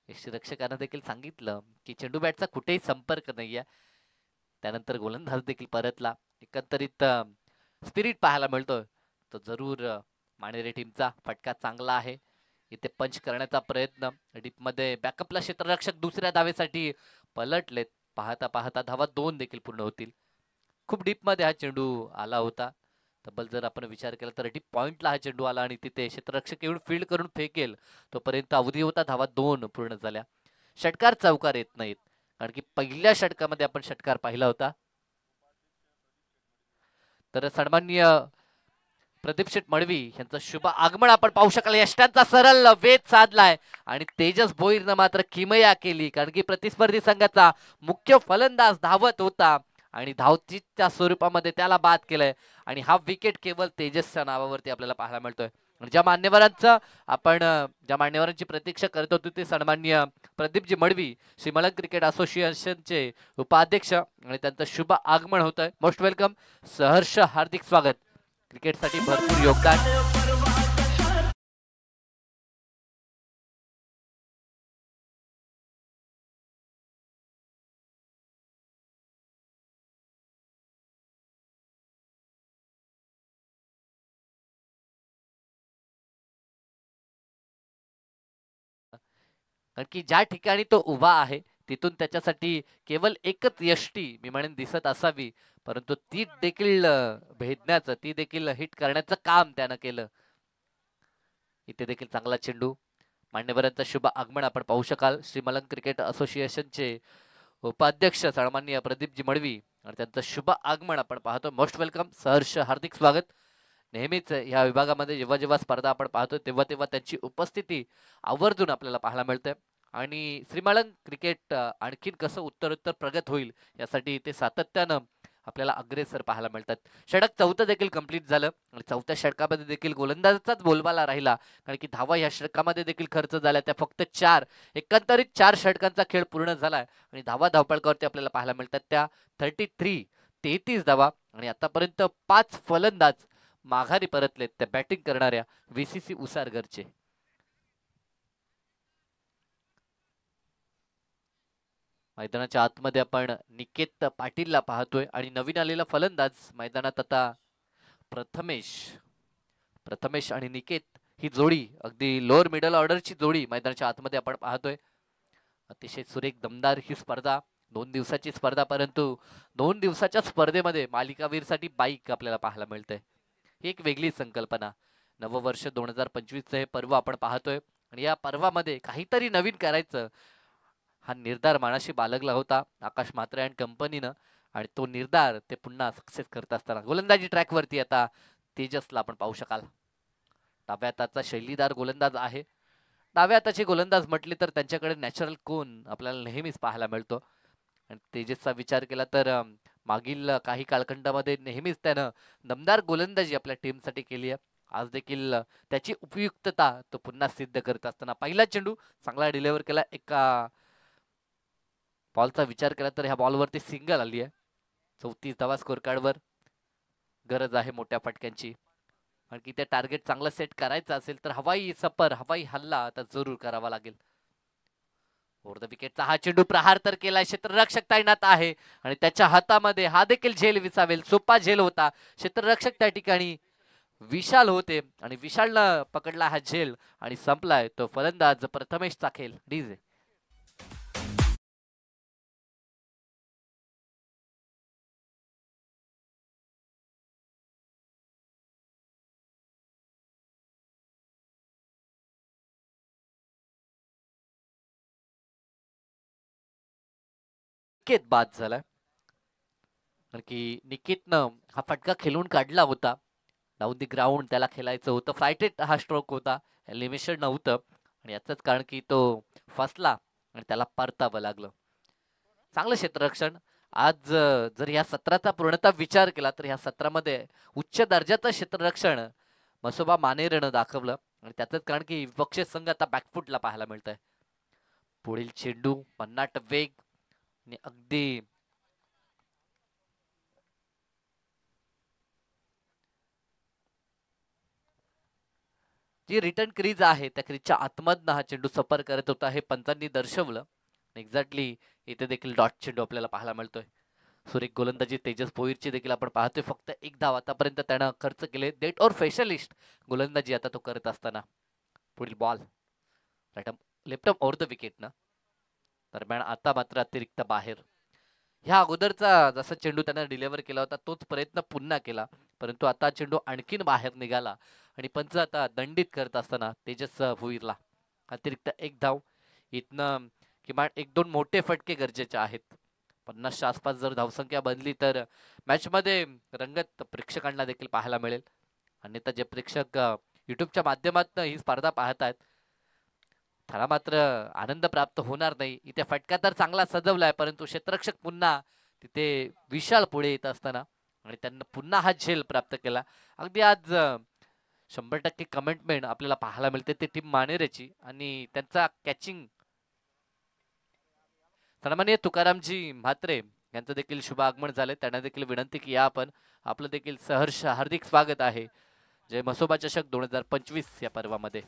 यष्टीरक्षकांना देखील सांगितलं की चेंडू बॅटचा कुठेही संपर्क नाहीये. त्यानंतर गोलंदाज देखील परतला. एकंदरीत स्पिरिट पाहायला मिळतोय तो जरूर. मानेरे टीमचा फटका चांगला आहे. इथे पंच करण्याचा प्रयत्न, डीपमध्ये बॅकअपला क्षेत्ररक्षक दुसऱ्या धावेसाठी पलटलेत. पाहता पाहता धावा 2 देखील पूर्ण होतील. खूप डीपमध्ये हा चेंडू आला होता. तब्बल जर आपण विचार केला तर डीप पॉइंटला हा चेंडू आला आणि तिथे क्षेत्ररक्षक येऊन फील्ड करून फेकेल तोपर्यंत अवधी होता. धावा 2 पूर्ण झाल्या. षटकार चौकार येत नाहीत, कारण की पहिल्या षटकामध्ये आपण षटकार पाहिला होता. तर सन्माननीय प्रदीप शेठ मळवी यांचं शुभ आगमन आपण पाहू शकाल. यष्टांचा सरळ वेध साधलाय आणि तेजस भोईरनं मात्र किमया केली, कारण की प्रतिस्पर्धी संघाचा मुख्य फलंदाज धावत होता आणि धावचीच्या स्वरूपामध्ये त्याला बाद केलंय. आणि हा विकेट केवळ तेजसच्या नावावरती आपल्याला पाहायला मिळतोय. ज्या मान्यवरांचं आपण ज्या मान्यवरांची प्रतीक्षा करत होतो ते सन्माननीय प्रदीपजी मळवी, श्रीमलन क्रिकेट असोसिएशनचे उपाध्यक्ष, आणि त्यांचं शुभ आगमन होत आहे. मोस्ट वेलकम, सहर्ष हार्दिक स्वागत. क्रिकेटसाठी भरपूर योगदान. कारण की ज्या ठिकाणी तो उभा आहे तिथून त्याच्यासाठी केवळ एकच यष्टी मी म्हणेन दिसत असावी, परंतु ती देखील भेदण्याचं, ती देखील हिट करण्याचं काम त्यानं केलं. इथे देखील चांगला चेंडू. मान्यवरांचं शुभ आगमन आपण पाहू शकाल. श्रीमलन क्रिकेट असोसिएशनचे उपाध्यक्ष सन्माननीय प्रदीपजी मळवी आणि त्यांचं शुभ आगमन आपण पाहतो. मोस्ट वेलकम, सहर्ष हार्दिक स्वागत. नेहमीच या विभागामध्ये जेव्हा जेव्हा स्पर्धा आपण पाहतो तेव्हा तेव्हा त्यांची उपस्थिती आवर्जून आपल्याला पाहायला मिळते. आणि श्रीमलन क्रिकेट आणखीन कसं उत्तरोत्तर प्रगत होईल यासाठी ते सातत्यानं आपल्याला अग्रेसर पाहायला मिळतात. षटक चौथं देखील कंप्लीट झालं आणि चौथ्या षटकामध्ये देखील गोलंदाजाचाच बोलबाला राहिला, कारण की धावा या षटकामध्ये देखील खर्च झाल्या त्या फक्त 4. एकंदरीत 4 षटकांचा खेळ पूर्ण झालाय आणि धावा धावपळकावरती आपल्याला पाहायला मिळतात त्या 33 धावा. आणि आतापर्यंत 5 फलंदाज माघारी परतलेत त्या बॅटिंग करणाऱ्या VCC उसारगरचे. मैदानाच्या आतमध्ये आपण निकेत पाटीलला पाहतोय आणि नवीन आलेला फलंदाज मैदानात आता प्रथमेश प्रथमेश आणि निकेत ही जोडी अगदी लोअर मिडल ऑर्डरची जोडी मैदानाच्या आतमध्ये आपण पाहतोय. अतिशय सुरेख दमदार ही स्पर्धा 2 दिवसाची स्पर्धा, परंतु 2 दिवसाच्या स्पर्धेमध्ये मालिकावीरसाठी बाईक आपल्याला पाहायला मिळते. ही एक वेगळी संकल्पना. नववर्ष 2025 हे पर्व आपण पाहतोय आणि या पर्वामध्ये काहीतरी नवीन करायचं हा निर्धार मनाशी बाळगला होता आकाश म्हात्रे अँड कंपनीनं आणि तो निर्धार ते पुन्हा सक्सेस करत असताना गोलंदाजी ट्रॅकवरती आता तेजसला आपण पाहू शकाल. डाव्या हाताचा शैलीदार गोलंदाज आहे. डाव्या हाताचे गोलंदाज म्हटले तर त्यांच्याकडे नॅचरल कोन आपल्याला नेहमीच पाहायला मिळतो आणि तेजसचा विचार केला तर मागील काही कालखंडामध्ये नेहमीच त्यानं दमदार गोलंदाजी आपल्या टीमसाठी केली आहे. आज देखील त्याची उपयुक्तता तो पुन्हा सिद्ध करत असताना पहिला चेंडू चांगला डिलिव्हर केला. एका बॉलचा विचार केला तर ह्या बॉलवरती सिंगल आली आहे. 34 धावा स्कोर कार्डवर. गरज आहे मोठ्या फटक्यांची कारण की ते टार्गेट चांगलं सेट करायचं असेल तर हवाई सफर हवाई हल्ला आता जरूर करावा लागेल. ओव्हर द विकेटचा हा चेंडू प्रहार तर केलाय, क्षेत्ररक्षक तैनात आहे आणि त्याच्या हातामध्ये हा देखील झेल विसावेल. सोपा झेल होता. क्षेत्ररक्षक त्या ठिकाणी विशाल होते आणि विशालनं पकडला हा झेल आणि संपलाय तो फलंदाज प्रथमेशचा खेळ. डीजे निकेत बाद झालाय कारण की निकेतनं हा फटका खेळून काढला होता. डाऊन दी ग्राउंड त्याला खेळायचं होतं. फ्लायटेड हा स्ट्रोक होता, एलिमिनेशन नव्हतं आणि याचंच कारण की तो फसला आणि त्याला परतावं लागलं. चांगलं क्षेत्ररक्षण. आज जर या सत्राचा पूर्णतः विचार केला तर या सत्रामध्ये उच्च दर्जाचं क्षेत्ररक्षण मसोबा मानेरनं दाखवलं आणि त्याचंच कारण की विपक्ष संघ आता बॅकफुटला पाहायला मिळत आहे. पुढील चेंडू भन्नाट वेग आणि अगदी जी रिटर्न क्रीज आहे त्या क्रीजच्या आतमधनं हा चेंडू सफर करत होता हे पंचांनी दर्शवलं. एक्झॅक्टली इथे देखील डॉट चेंडू आपल्याला पाहायला मिळतोय. सुरेख गोलंदाजी तेजस भोईरची देखील आपण पाहतोय. फक्त एक धाव आतापर्यंत त्यानं खर्च केले. डेट और स्पेशलिस्ट गोलंदाजी आता तो करत असताना पुढील ball left over the wicket ना दरम्यान आता मात्र अतिरिक्त बाहेर. ह्या अगोदरचा जसा चेंडू त्यानं डिलिव्हर केला होता तोच प्रयत्न पुन्हा केला, परंतु आता चेंडू आणखीन बाहेर निघाला आणि पंच आता दंडित करत असताना तेजस भोईरला अतिरिक्त एक धाव. इथनं किमान 1-2 मोठे फटके गरजेचे आहेत. 50च्या आसपास जर धावसंख्या बनली तर मॅच मध्ये रंगत प्रेक्षकांना देखील पाहायला मिळेल. अन्यथा जे प्रेक्षक युट्यूबच्या माध्यमातून ही स्पर्धा पाहतात त्याला मात्र आनंद प्राप्त होणार नाही. इथे फटका तर चांगला सजवलाय, परंतु क्षेत्ररक्षक पुन्हा तिथे विशाल पुढे येत असताना आणि त्यांना पुन्हा हा झेल प्राप्त केला. अगदी आज 100% कमिटमेंट आपल्याला पाहायला मिळते ते टीम मानेरेची आणि त्यांचा कॅचिंग. सन्माननीय तुकारामजी म्हात्रे यांचं देखील शुभ आगमन झाले. त्यांना देखील विनंती की या आपण आपलं देखील सहर्ष हार्दिक स्वागत आहे जय मसोबा चषक 2025 या पर्वामध्ये.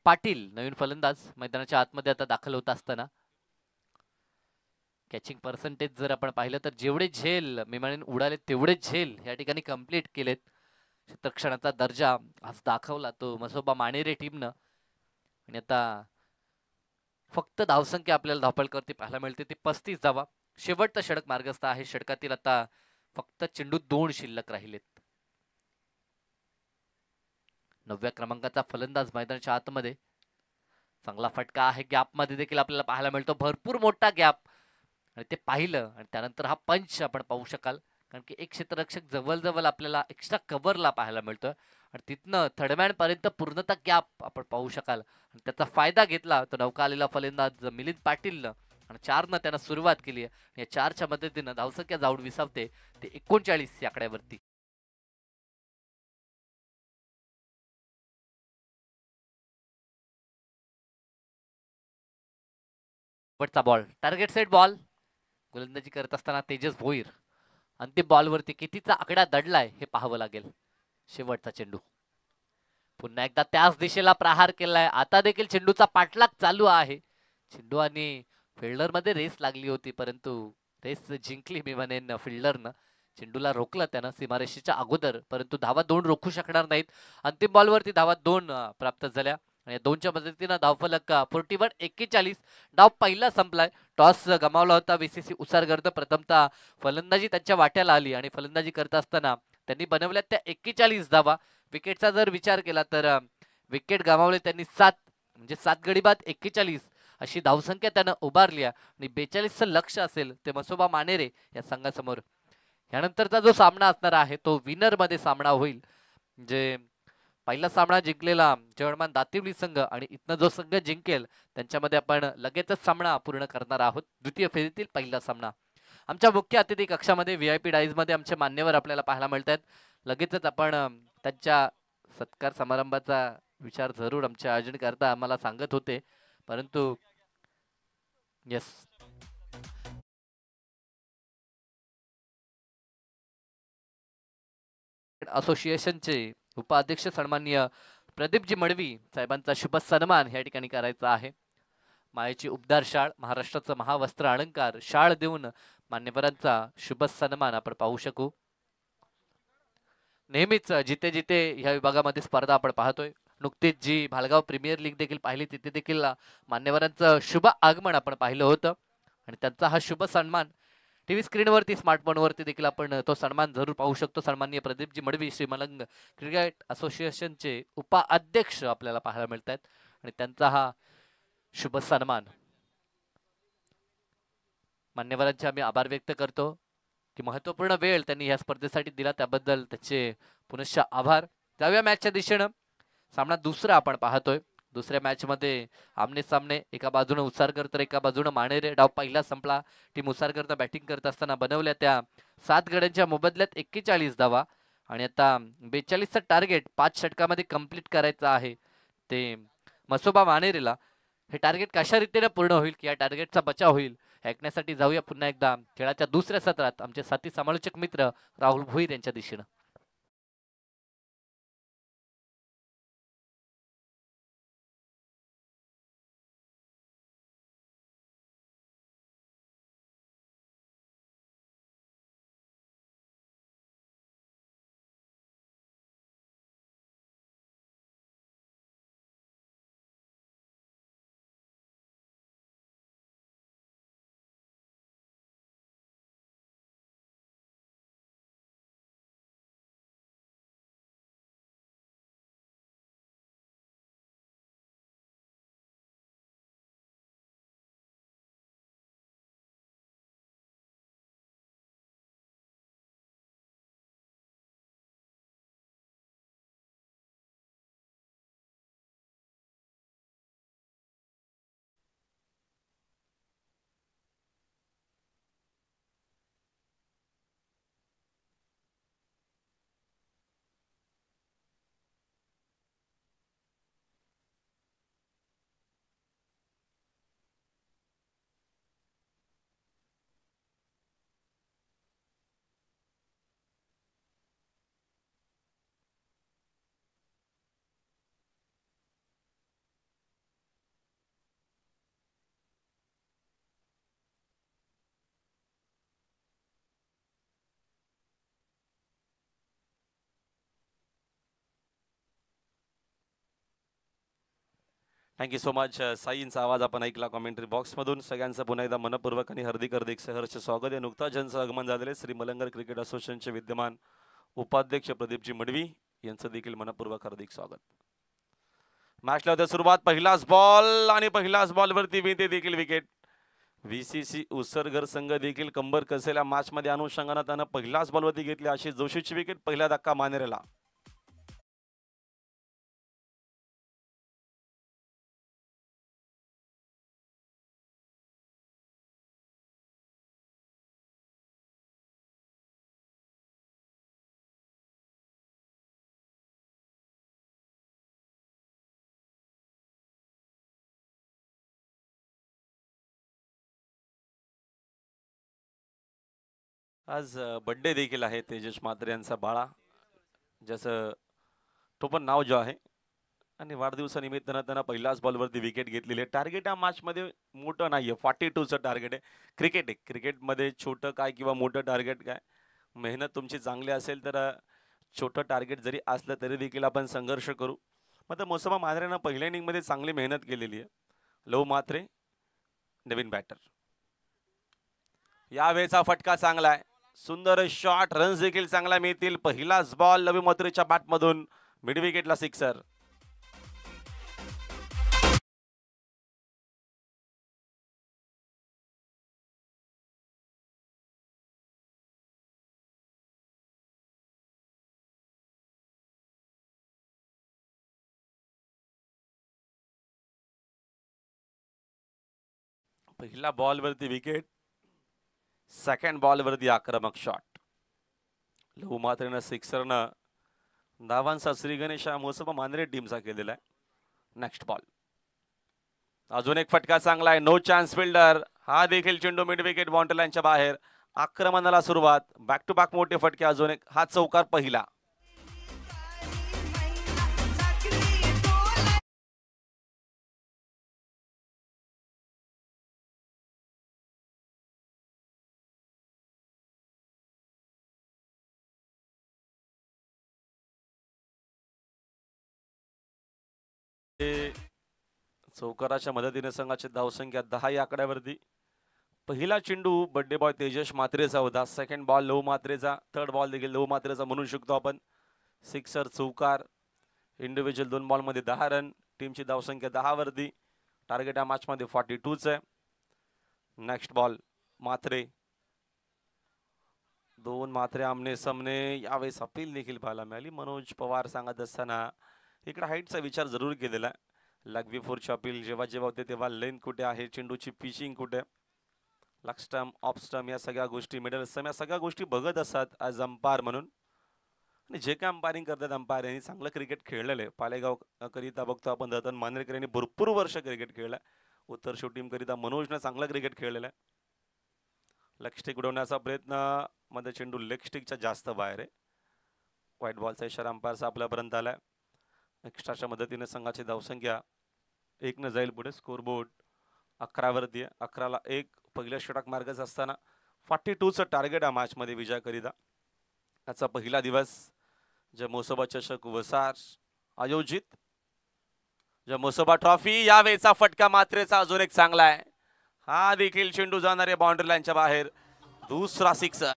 पाटील नवीन फलंदाज मैदानाच्या आतमध्ये आता दाखल होत असताना कॅचिंग पर्सेंटेज जर आपण पाहिलं तर जेवढे झेल मी म्हणेन उडाले तेवढे झेल या ठिकाणी कंप्लीट केलेत. क्षेत्ररक्षणाचा दर्जा आज दाखवला तो मसोबा मानेरे टीमनं आणि आता फक्त धावसंख्या आपल्याला धावपळकरती पाहायला मिळते ती 35 धावा. शेवटचा षटक मार्गस्थ आहे. षटकातील आता फक्त चेंडू 2 शिल्लक राहिलेत. 9व्या क्रमांकाचा फलंदाज मैदानाच्या आतमध्ये. चांगला फटका आहे. गॅप मध्ये देखील आपल्याला पाहायला मिळतो भरपूर मोठा गॅप आणि ते पाहिलं आणि त्यानंतर हा पंच आपण पाहू शकाल कारण की एक क्षेत्ररक्षक जवळ आपल्याला एक्स्ट्रा कव्हरला पाहायला मिळतोय आणि तिथनं थर्डमॅन पर्यंत पूर्णतः गॅप आपण पाहू शकाल आणि त्याचा फायदा घेतला तो नौका आलेला फलंदाज मिलिंद पाटीलनं आणि 4नं त्यानं सुरुवात केली आहे. या 4च्या मदतीनं धावसंख्या जाऊन विसावते ते 39 या आकड्यावरती. शेवटचा बॉल, टार्गेट सेट बॉल. गोलंदाजी करत असताना तेजस भोईर अंतिम बॉलवरती कितीचा आकडा दडलाय हे पाहावं लागेल. शेवटचा चेंडू, पुन्हा एकदा त्याच दिशेला प्रहार केलाय. आता देखील चेंडूचा पाठलाग चालू आहे. चेंडू आणि फिल्डर मध्ये रेस लागली होती, परंतु रेस जिंकली मी म्हणेन फिल्डरनं. चेंडूला रोखलं त्यानं सीमारेषेच्या अगोदर, परंतु धावा दोन रोखू शकणार नाहीत. अंतिम बॉलवरती धावा दोन प्राप्त झाल्या आणि दोनच्या मदतीनं धावफलक 41-41. डाव पहिला संपलाय. टॉस गमावला होता बीसीसी उसारगर्द. प्रथमतः फलंदाजी त्यांच्या वाट्याला आली आणि फलंदाजी करत असताना त्यांनी बनवल्या त्या 41 धावा. विकेटचा जर विचार केला तर विकेट गमावले त्यांनी 7, म्हणजे 7 गडी बाद 41 अशी धावसंख्या त्यानं उभारली आणि 42चं लक्ष असेल ते मसोबा मानेरे या संघासमोर. यानंतरचा जो सामना असणार आहे तो विनर मध्ये सामना होईल. जे पहिला सामना जिंकलेला जळमान दातिवली संघ आणि इथनं जो संघ जिंकेल त्यांच्यामध्ये आपण लगेचच सामना पूर्ण करणार आहोत. द्वितीय फेरीतील पहिला सामना. आमच्या मुख्य अतिथी कक्षामध्ये व्हीआयपी डाईज मध्ये आमचे मान्यवर आपल्याला पाहायला मिळत आहेत. लगेचच आपण त्यांच्या सत्कार समारंभाचा विचार जरूर आमचे आयोजन करता आम्हाला सांगत होते, परंतु येस, असोसिएशनचे उपाध्यक्ष सन्माननीय प्रदीपजी मडवी साहेबांचा शुभ सन्मान या ठिकाणी करायचा आहे. मायेची उबदार शाळ, महाराष्ट्राचं महावस्त्र अलंकार शाळ देऊन मान्यवरांचा शुभ सन्मान आपण पाहू शकू. नेहमीच जिथे जिथे ह्या विभागामध्ये स्पर्धा आपण पाहतोय, नुकतीच जी भालगाव प्रीमियर लीग देखील पाहिली तिथे देखील मान्यवरांचं शुभ आगमन आपण पाहिलं होतं आणि त्यांचा हा शुभ सन्मान टीव्ही स्क्रीनवरती स्मार्टफोनवरती देखील आपण तो सन्मान जरूर पाहू शकतो. सन्माननीय प्रदीपजी मडवी श्री मलंग क्रिकेट असोसिएशनचे उपाध्यक्ष आपल्याला पाहायला मिळत आहेत आणि त्यांचा हा शुभ सन्मान मान्यवरांचे आम्ही आभार व्यक्त करतो की महत्वपूर्ण वेळ त्यांनी या स्पर्धेसाठी दिला त्याबद्दल त्याचे पुनश्च आभार. जाऊया मॅचच्या दिशेनं. सामना दुसरा आपण पाहतोय. दुसऱ्या मॅच मध्ये आमने सामने, एका बाजूने उसारकर तर एका बाजूने मानेरे. डाव पहिला संपला. टीम उसारकर बॅटिंग करत असताना बनवल्या त्या 7 गड्यांच्या मोबदल्यात 41 धावा आणि आता 42चं टार्गेट 5 षटकामध्ये कंप्लीट करायचं आहे ते मसोबा मानेरेला. हे टार्गेट कशा रीतीने पूर्ण होईल की या टार्गेटचा बचाव होईल ऐकण्यासाठी जाऊया पुन्हा एकदा खेळाच्या दुसऱ्या सत्रात आमचे साथी समालोचक मित्र राहुल भोईर यांच्या दिशेनं. Thank you so much. साईंचा आवाज आपण ऐकला कॉमेंट्री बॉक्समधून. सगळ्यांचं पुन्हा एकदा मनपूर्वक आणि हार्दिक हार्दिक सहर्ष स्वागत आहे. नुकताच ज्यांचं आगमन झालेले श्री मलंगर क्रिकेट असोसिएशनचे विद्यमान उपाध्यक्ष प्रदीपजी मडवी यांचं देखील मनपूर्वक हार्दिक स्वागत. मॅचला होत्या सुरुवात. पहिलाच बॉल आणि पहिलाच बॉलवरती मिळते देखील विकेट. VCC उसरगर संघ देखील कंबर कसेल्या मॅच मध्ये अनुषंगाने त्यानं पहिलाच बॉलवरती घेतली आशिष जोशीची विकेट. पहिला धक्का मानेरेला. आज बर्थडे देखील आहे तेजस म्हात्रे यांचा बाळा, ज्याचं तो पण नाव जो आहे, आणि वाढदिवसानिमित्तानं त्यांना पहिल्याच बॉलवरती विकेट घेतलेली आहे. टार्गेट या मॅचमध्ये मोठं नाहीये, 42चं टार्गेट आहे. क्रिकेट आहे, क्रिकेटमध्ये छोटं काय किंवा मोठं टार्गेट काय, मेहनत तुमची चांगली असेल तर छोटं टार्गेट जरी असलं तरी देखील आपण संघर्ष करू. मात्र मोसमा मात्रेनं पहिल्या इनिंगमध्ये चांगली मेहनत केलेली आहे. लव मात्रे नवीन बॅटर, यावेळेचा फटका चांगला आहे, सुंदर शॉट, रन्स देखील चांगला मिळतील. पहिलाच बॉल लवी मात्रेच्या बॅटमधून मिड विकेटला सिक्सर. पहिला बॉल वरती विकेट, सेकंड बॉल वरती आक्रमक शॉट. लहू मात्रेनं सिक्सरनं धावांचा श्री गणेश हा मोसमा मांजरे टीमचा केलेला आहे. नेक्स्ट बॉल, अजून एक फटका चांगला आहे, नो चान्स फिल्डर, हा देखील चेंडू मिड विकेट बाउंड्री लाईनच्या बाहेर. आक्रमणाला सुरुवात, बॅक टू बॅक मोठे फटके, अजून एक, हा चौकार पहिला. चौकाराच्या मदतीने संघाची धावसंख्या 10 या आकड्यावरती. पहिला चेंडू बर्थडे बॉय तेजस म्हात्रेचा होता, सेकंड बॉल लहू मात्रेचा, थर्ड बॉल देखील लहू मात्रेचा म्हणू शकतो आपण. सिक्सर, चौकार, इंडिव्हिज्युअल 2 बॉलमध्ये 10 रन, टीमची धावसंख्या 10 वरती. टार्गेट या मॅचमध्ये 42च आहे. नेक्स्ट बॉल मात्रे, 2 मात्रे आमने सामने. यावेळेस अपील देखील पाहायला मिळाली. मनोज पवार सांगत असताना इकडे हाईटचा विचार जरूर केलेला आहे. लेग बिफोरची अपील जेव्हा जेव्हा होते तेव्हा लेंथ कुठे आहे, चेंडूची पिचिंग कुठे, लेग स्टंप, ऑफ स्टंप, या सगळ्या गोष्टी, मिडल स्टंप, या सगळ्या गोष्टी बघत असतात ॲज अंपायर म्हणून. आणि जे काय अंपायरिंग करतात अंपायर यांनी चांगलं क्रिकेट खेळलेलं आहे. पालेगाव करिता बघतो आपण रतन मांजरेकर यांनी भरपूर वर्ष क्रिकेट खेळलं आहे. उत्तर शो टीम करिता मनोजनं चांगलं क्रिकेट खेळलेलं आहे. लेग स्टिक उडवण्याचा प्रयत्न, मध्ये चेंडू लेग स्टिकच्या जास्त बाहेर आहे. व्हाईट बॉलचा इशारा अंपायरचा आपल्यापर्यंत आलाय. एक्स्ट्राच्या मदतीने संघाची धावसंख्या 1 न जाईल पुढे. स्कोरबोर्ड 11 वरती आहे, 11ला 1. पहिल्या षटक मार्गच असताना 42चं टार्गेट हा मॅच मध्ये विजय करिता. याचा पहिला दिवस जमोसोबा चषक वसार आयोजित जमोसोबा ट्रॉफी. यावेळेचा फटका मात्रेचा अजून एक चांगला आहे, हा देखील चेंडू जाणारे बाउंड्री लाईनच्या बाहेर. दुसरा सिक्सर.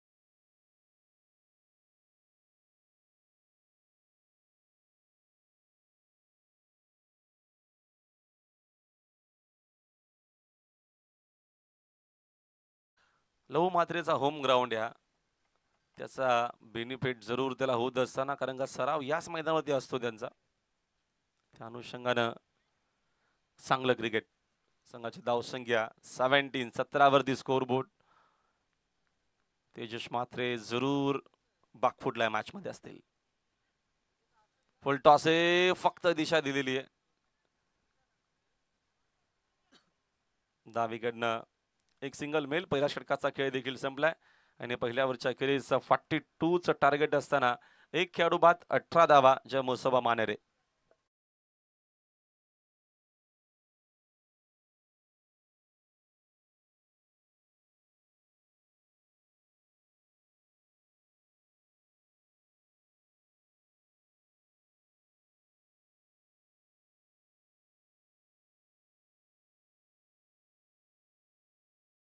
लहू मात्रेचा होम ग्राउंड या, त्याचा बेनिफिट जरूर त्याला होत असताना, कारण का सराव याच मैदानावरती असतो त्यांचा. त्या अनुषंगानं चांगलं क्रिकेट. संघाची धावसंख्या 17, 17 वरती स्कोरबोर्ड. तेजस म्हात्रे जरूर बाकफुटला मॅच मध्ये असतील. फुल टॉस आहे, फक्त दिशा दिलेली आहे. डावीकडनं एक सिंगल मेल. पहिल्या षटकाचा खेळ देखील संपलाय आणि पहिल्यावरच्या अखेरीस 42चं टार्गेट असताना एक खेळाडू बाद, 18 धावा ज्या मोसोबा मानेरे.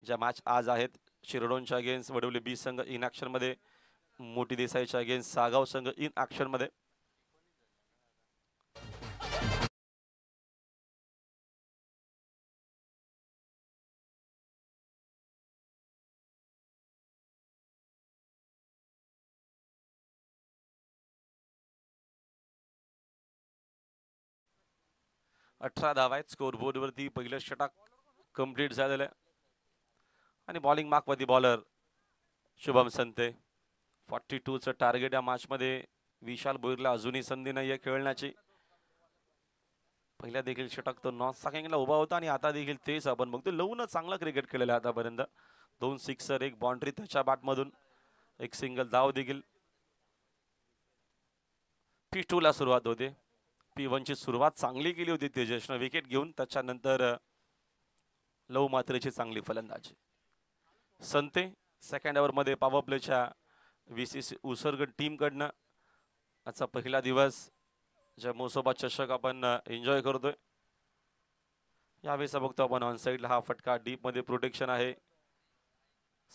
ज्या मॅच आज आहेत, शिरडोनच्या अगेन्स्ट वडवली बी संघ इन ऍक्शन मध्ये, मोठी देसाईच्या अगेन्स्ट सागाव संघ इन ऍक्शन मध्ये. अठरा धावा आहेत स्कोरबोर्ड वरती. पहिलं षटक कंप्लीट झालेलं आहे आणि बॉलिंग मार्कवरती बॉलर शुभम संते. 42चं टार्गेट या मॅच मध्ये. विशाल भोईरला अजूनही संधी नाही आहे खेळण्याची. पहिल्या देखील षटक तो नॉन स्ट्रायकिंगला उभा होता आणि आता देखील तेच आपण बघतो. लवून चांगला क्रिकेट खेळलेला आतापर्यंत. 2 सिक्सर, 1 बाउंड्री त्याच्या बॅटमधून. एक सिंगल धाव देखील. P2 ला सुरुवात होते. P1 ची सुरुवात चांगली केली होती तेजसनं विकेट घेऊन. त्याच्यानंतर लव मात्रेची चांगली फलंदाजी. संते सेकंड ओव्हर मध्ये पॉवर प्लेच्या VCC उसर्ग टीम कडनं आजचा पहिला दिवस ज्या मोसोबा चषक आपण एन्जॉय करतोय. यावेळेस बघतो आपण ऑन साइडला हा फटका डीप मध्ये प्रोटेक्शन आहे.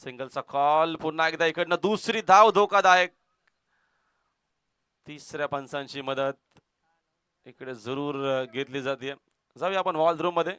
सिंगलचा कॉल पुन्हा एकदा इकडनं दुसरी धाव धोकादायक. तिसऱ्या पंचांची मदत इकडे जरूर घेतली जाते. जाऊया आपण वॉल रूम मध्ये.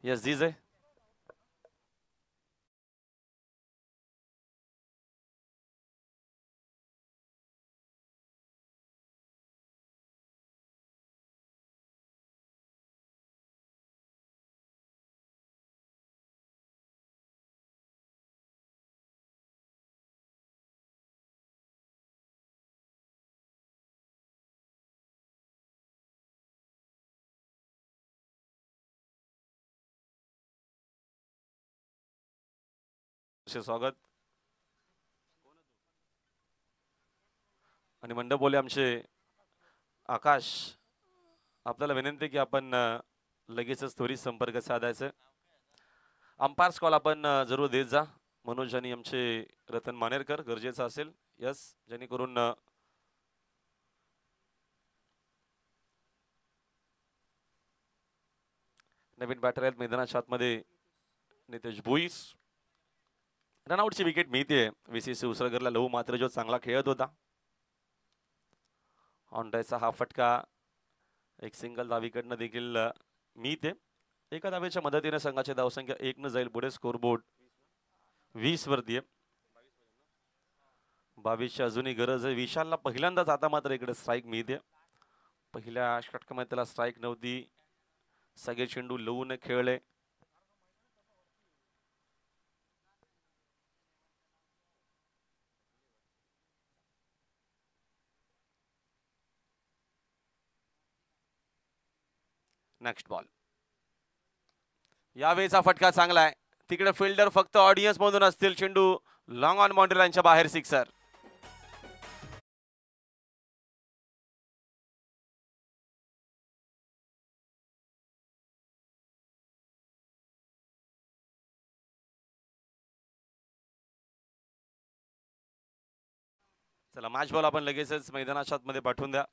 Yes DJ. स्वागत. आणि मंडप बोले आमचे आकाश, आपल्याला विनंती की आपण लगेचच त्वरित संपर्क साधायचा. अंपायर्स कॉल आपण जरूर देत जा. मनोज आणि आमचे रतन मानेरकर गरजेचं असेल. यस, जेणेकरून नवीन बॅटर आहेत मैदानाच्या आतमध्ये नितेश भोईस. रनआउटची विकेट मिळते. VCC उसळगरला लहू मात्र जो चांगला खेळत होता. ऑनडायचा हा फटका एक सिंगल धावीकडनं देखील मिळते. एका धावेच्या मदतीने संघाची धावसंख्या 1 न जाईल पुढे. स्कोरबोर्ड 20 वरती आहे. 22 ची अजूनही गरज आहे. विशालला पहिल्यांदाच आता मात्र इकडे स्ट्राईक मिळते. पहिल्या षटकामध्ये त्याला स्ट्राईक नव्हती. सगळे चेंडू लवून खेळले. Next ball. यावेळेचा फटका चांगला आहे. तिकडे फिल्डर फक्त ऑडियन्स मधून असतील. चेंडू लॉंग ऑन बाउंड्री लाईनच्या बाहेर, सिक्सर. चला, मॅच बॉल आपण लगेचच मैदानाच्या आतमध्ये पाठवून द्या.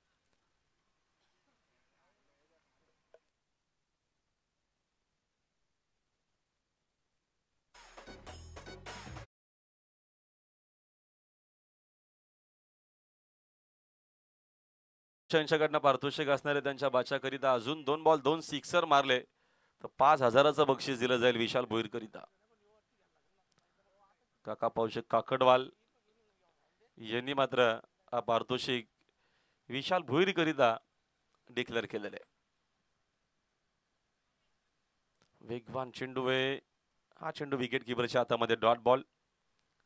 यांच्याकडनं पारितोषिक असणारे त्यांच्या बाच्याकरिता अजून 2 बॉल 2 सिक्सर मारले तर 5,000चं बक्षीस दिलं जाईल विशाल भोईरकरिता. काका पावशेक काकडवाल यांनी मात्र हा पारितोषिक विशाल भोईरकरिता डिक्लेअर केलेले. वेगवान चेंडू आहे हा. चेंडू विकेट किपरच्या हातामध्ये. Dot ball.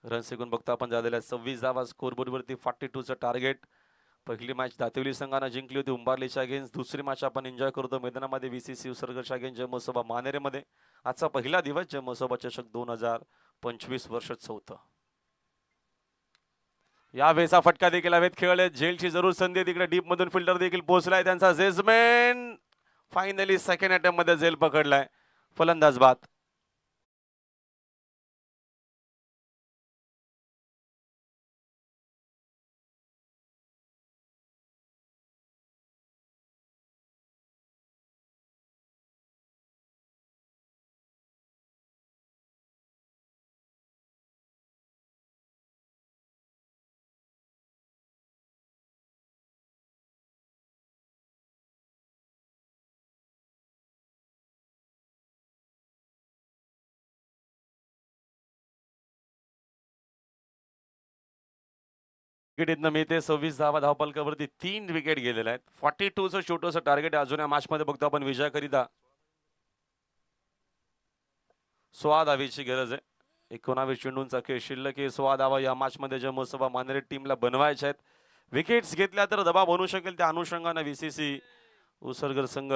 रन सेकून बघता आपण झालेला 26 धावा स्कोरबोर्ड वरती. 42चं टार्गेट. पहिली मॅच दातेवली संघाने जिंकली होती उंबारलीच्या अगेन्स्ट. दुसरी मॅच आपण एन्जॉय करतो मैदानामध्ये VCC उसरगडच्या अगेन्स्ट जयमोसोबा मानेरेमध्ये. आजचा पहिला दिवस जयमोसोबा चषक 2025 वर्ष 4. या वेळेचा फटका देखील हवेत खेळले. झेलची जरूर संधी. तिकडे डीप मधून फिल्डर देखील पोहोचलाय त्यांचा जेजमेंट. फायनली सेकंड अटेम्प्ट मध्ये झेल पकडलाय. फलंदाज बाद. विकेट मिळते. 26 धावा धावपलकावरती 3 विकेट गेलेले आहेत. 42चं छोटंसं टार्गेट अजून या मॅच मध्ये बघतो आपण विजयाकरिता. 16 धावेची गरज आहे. 19 चेंडूंचा खेळ शिल्लक आहे. 16 धावा या मॅच मध्ये जयमोसोबा मानेरे टीमला बनवायच्या आहेत. विकेट्स घेतल्या तर दबाव बनू शकेल. त्या अनुषंगाने VCC उसरगड संघ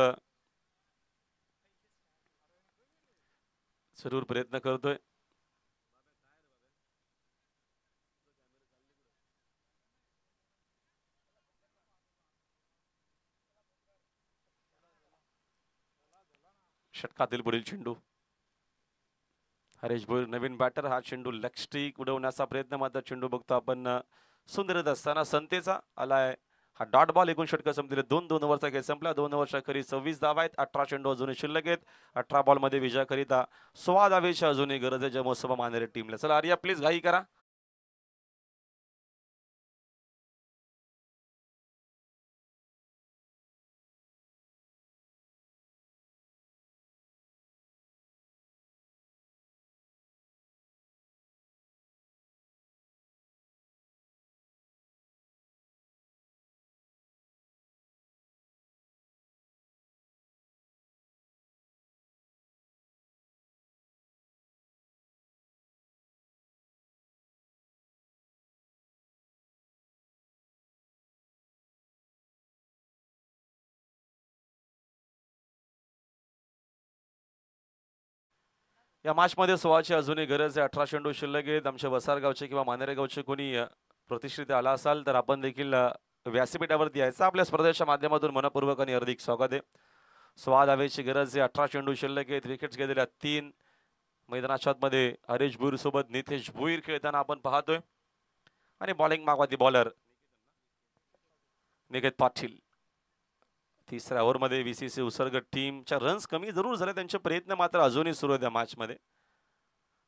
जरूर प्रयत्न करतोय. षटकातील पुढील चेंडू. हरेश भोईर नवीन बॅटर. हा चेंडू लेग स्ट्रिक उडवण्याचा प्रयत्न मात्र चेंडू बघतो आपण सुंदर असताना संतेचा आलाय. हा डॉट बॉल. एकूण षटक संपलेले 2 ओव्हरचा खेळ संपला. 2 ओव्हरच्या खरी 26 धावा आहेत. 18 चेंडू अजूनही शिल्लक आहेत. 18 बॉल मध्ये विजयाकरिता 16 धावेची अजूनही गरज आहे जयमोसोबा मानेरे टीमला. चला आर्या प्लीज घाई करा. या मॅच मध्ये 16ची अजूनही गरज आहे. 18 चेंडू शिल्लक आहेत. आमच्या वसारगावचे किंवा मानेरे गावचे कोणी प्रतिष्ठित आला असाल तर आपण देखील व्यासपीठावरती यायचं. आपल्या स्पर्धेच्या माध्यमातून मनपूर्वक आणि हार्दिक स्वागत आहे. 16 धावेची गरज आहे. 18 चेंडू शिल्लक आहेत. विकेट्स गेलेल्या 3. मैदानाच्या मध्ये हरेश भोईर सोबत नितेश भोईर खेळताना आपण पाहतोय. आणि बॉलिंग मागवाती बॉलर निकेत पाटील. तिसऱ्या ओव्हरमध्ये VCC उसरगड टीमच्या रन्स कमी जरूर झाले. त्यांचे प्रयत्न मात्र अजूनही सुरू आहेत या मॅच मध्ये.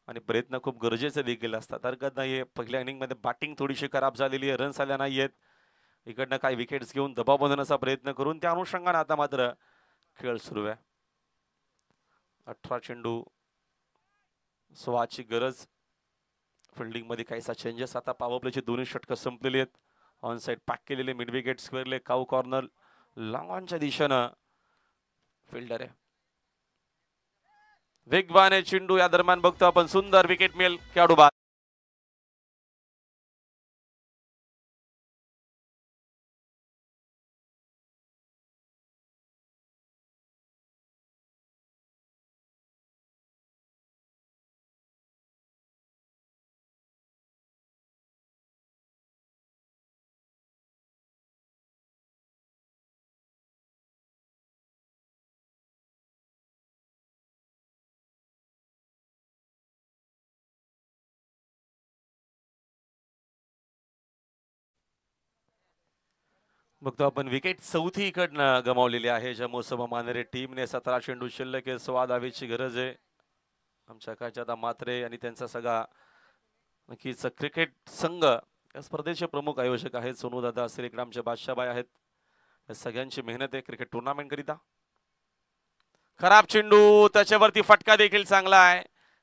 आणि प्रयत्न खूप गरजेचे देखील असतात. हरकत नाहीये. पहिल्या इनिंग मध्ये बॅटिंग थोडीशी खराब झालेली आहे. रन्स आल्या नाहीयेत. इकडनं काही विकेट्स घेऊन दबाव बनवण्याचा प्रयत्न करून त्या अनुषंगाने आता मात्र खेळ सुरू आहे. 18 चेंडू 16ची गरज. फिल्डिंग मध्ये काहीसा चेंजेस. आता पॉवर प्लेची दोन्ही षटकं संपलेली आहेत. ऑन साइड पॅक केलेले. मिड विकेट स्क्वेअरले काऊ कॉर्नर लॉंग ऑनच्या दिशेनं फिल्डर आहे. वेगवान चेंडू. या दरम्यान बघतो आपण सुंदर विकेट मिळेल. खेळाडू बाद. बघतो आपण विकेट चौथी इकडनं गमावलेली आहे जमोसोबा मानेरे टीमने. 17 चेंडू शिल्लक आहे. 16 धावेची गरज आहे आमच्या कायच्या मात्रे आणि त्यांचा सगळा नक्कीच क्रिकेट संघ या स्पर्धेचे प्रमुख आयोजक आहेत. सोनू दादा असेल, इकडे आमचे बादशाहबाई आहेत. या सगळ्यांची मेहनत आहे क्रिकेट टुर्नामेंट करिता. खराब चेंडू, त्याच्यावरती फटका देखील चांगला आहे.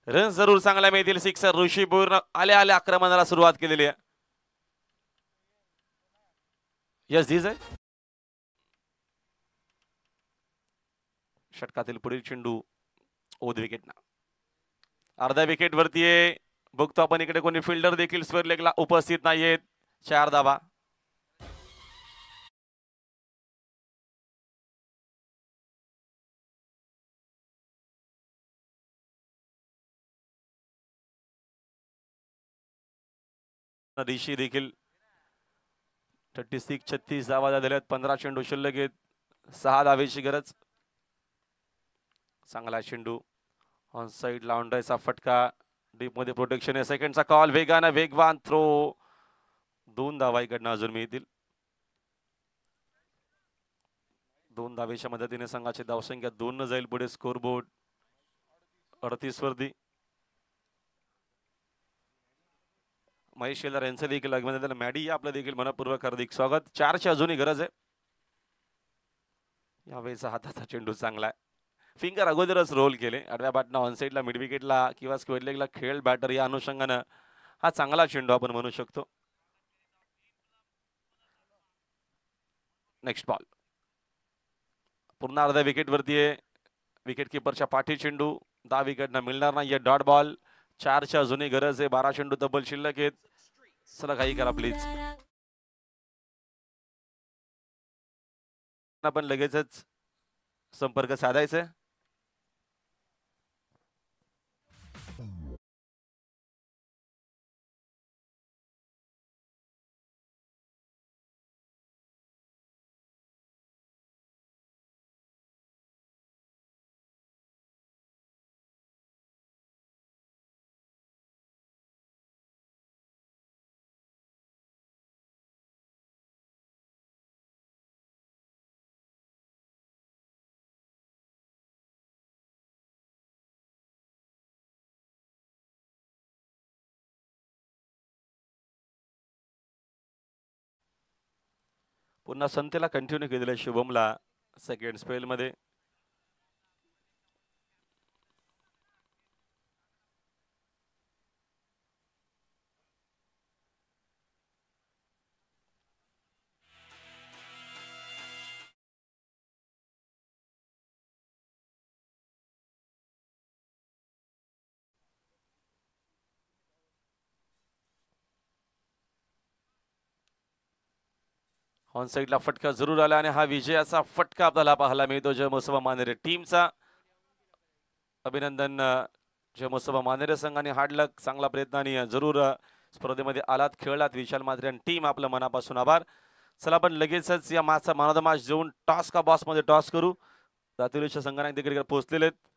रन जरूर चांगला मिळतील. सिक्सर ऋषीपूर्ण आल्या आल्या आक्रमणाला सुरुवात केलेली आहे. यस धीज आहे. षटकातील पुढील चेंडू ओद विकेटना. अर्ध्या विकेट वरती आहे. बघतो आपण इकडे कोणी फिल्डर देखील स्क्वेअर लेगला उपस्थित नाहीयेत. 4 धावा. ऋषी देखील 36 धावा झालेल्या आहेत. 15 चेंडू शिल्लक आहेत. 6 धावेची गरज. चांगला चेंडू ऑन साइड लावंडायचा फटका. डीप मध्ये प्रोटेक्शन आहे. सेकंडचा कॉल. वेगवान थ्रो. 2 धावा इकडनं अजून मिळतील. 2 धावेच्या मदतीने संघाची धावसंख्या 2 न जाईल पुढे. स्कोर बोर्ड 38 वरती. महेश शेलार यांचं देखील अभिनंदन. मॅडी आपलं देखील मनपूर्वक हार्दिक स्वागत. 4ची अजूनही गरज आहे. यावेळेचा हाताचा चेंडू चांगला आहे. फिंगर अगोदरच रोल केले. आडव्या बॅटना ऑन साइडला मिड विकेटला किंवा स्क्वेअर लेगला खेळ बॅटर या अनुषंगानं हा चांगला चेंडू आपण म्हणू शकतो. Next ball. पुन्हा अर्ध्या विकेट वरती आहे. विकेट किपरच्या पाठी चेंडू. 10 विकेटना मिळणार नाहीये. Dot ball. 4ची अजूनही गरज आहे. 12 चेंडू तब्बल शिल्लक आहेत. चला काही करा प्लीज. आपण लगेचच संपर्क साधायचा. पुन्हा संतेला कंटिन्यू केलेलं शुभमला सेकंड स्पेल मध्ये. ऑन साइडला फटका जरूर आला आणि हा विजयाचा फटका आपल्याला पाहायला मिळतो जमोसोबा मानेरे टीमचा. अभिनंदन जमोसोबा मानेरे संघाने. हार्ड लक. चांगला प्रयत्न आणि जरूर स्पर्धेमध्ये आलात, खेळलात. विशाल मात्रे आणि टीम आपलं मनापासून आभार. चला आपण लगेचच या मॅचचा मॅन ऑफ द मॅच देऊन टॉस का बॉस मध्ये टॉस करू. दातिवलीच्या संघाने देखील पोहोचलेले आहेत.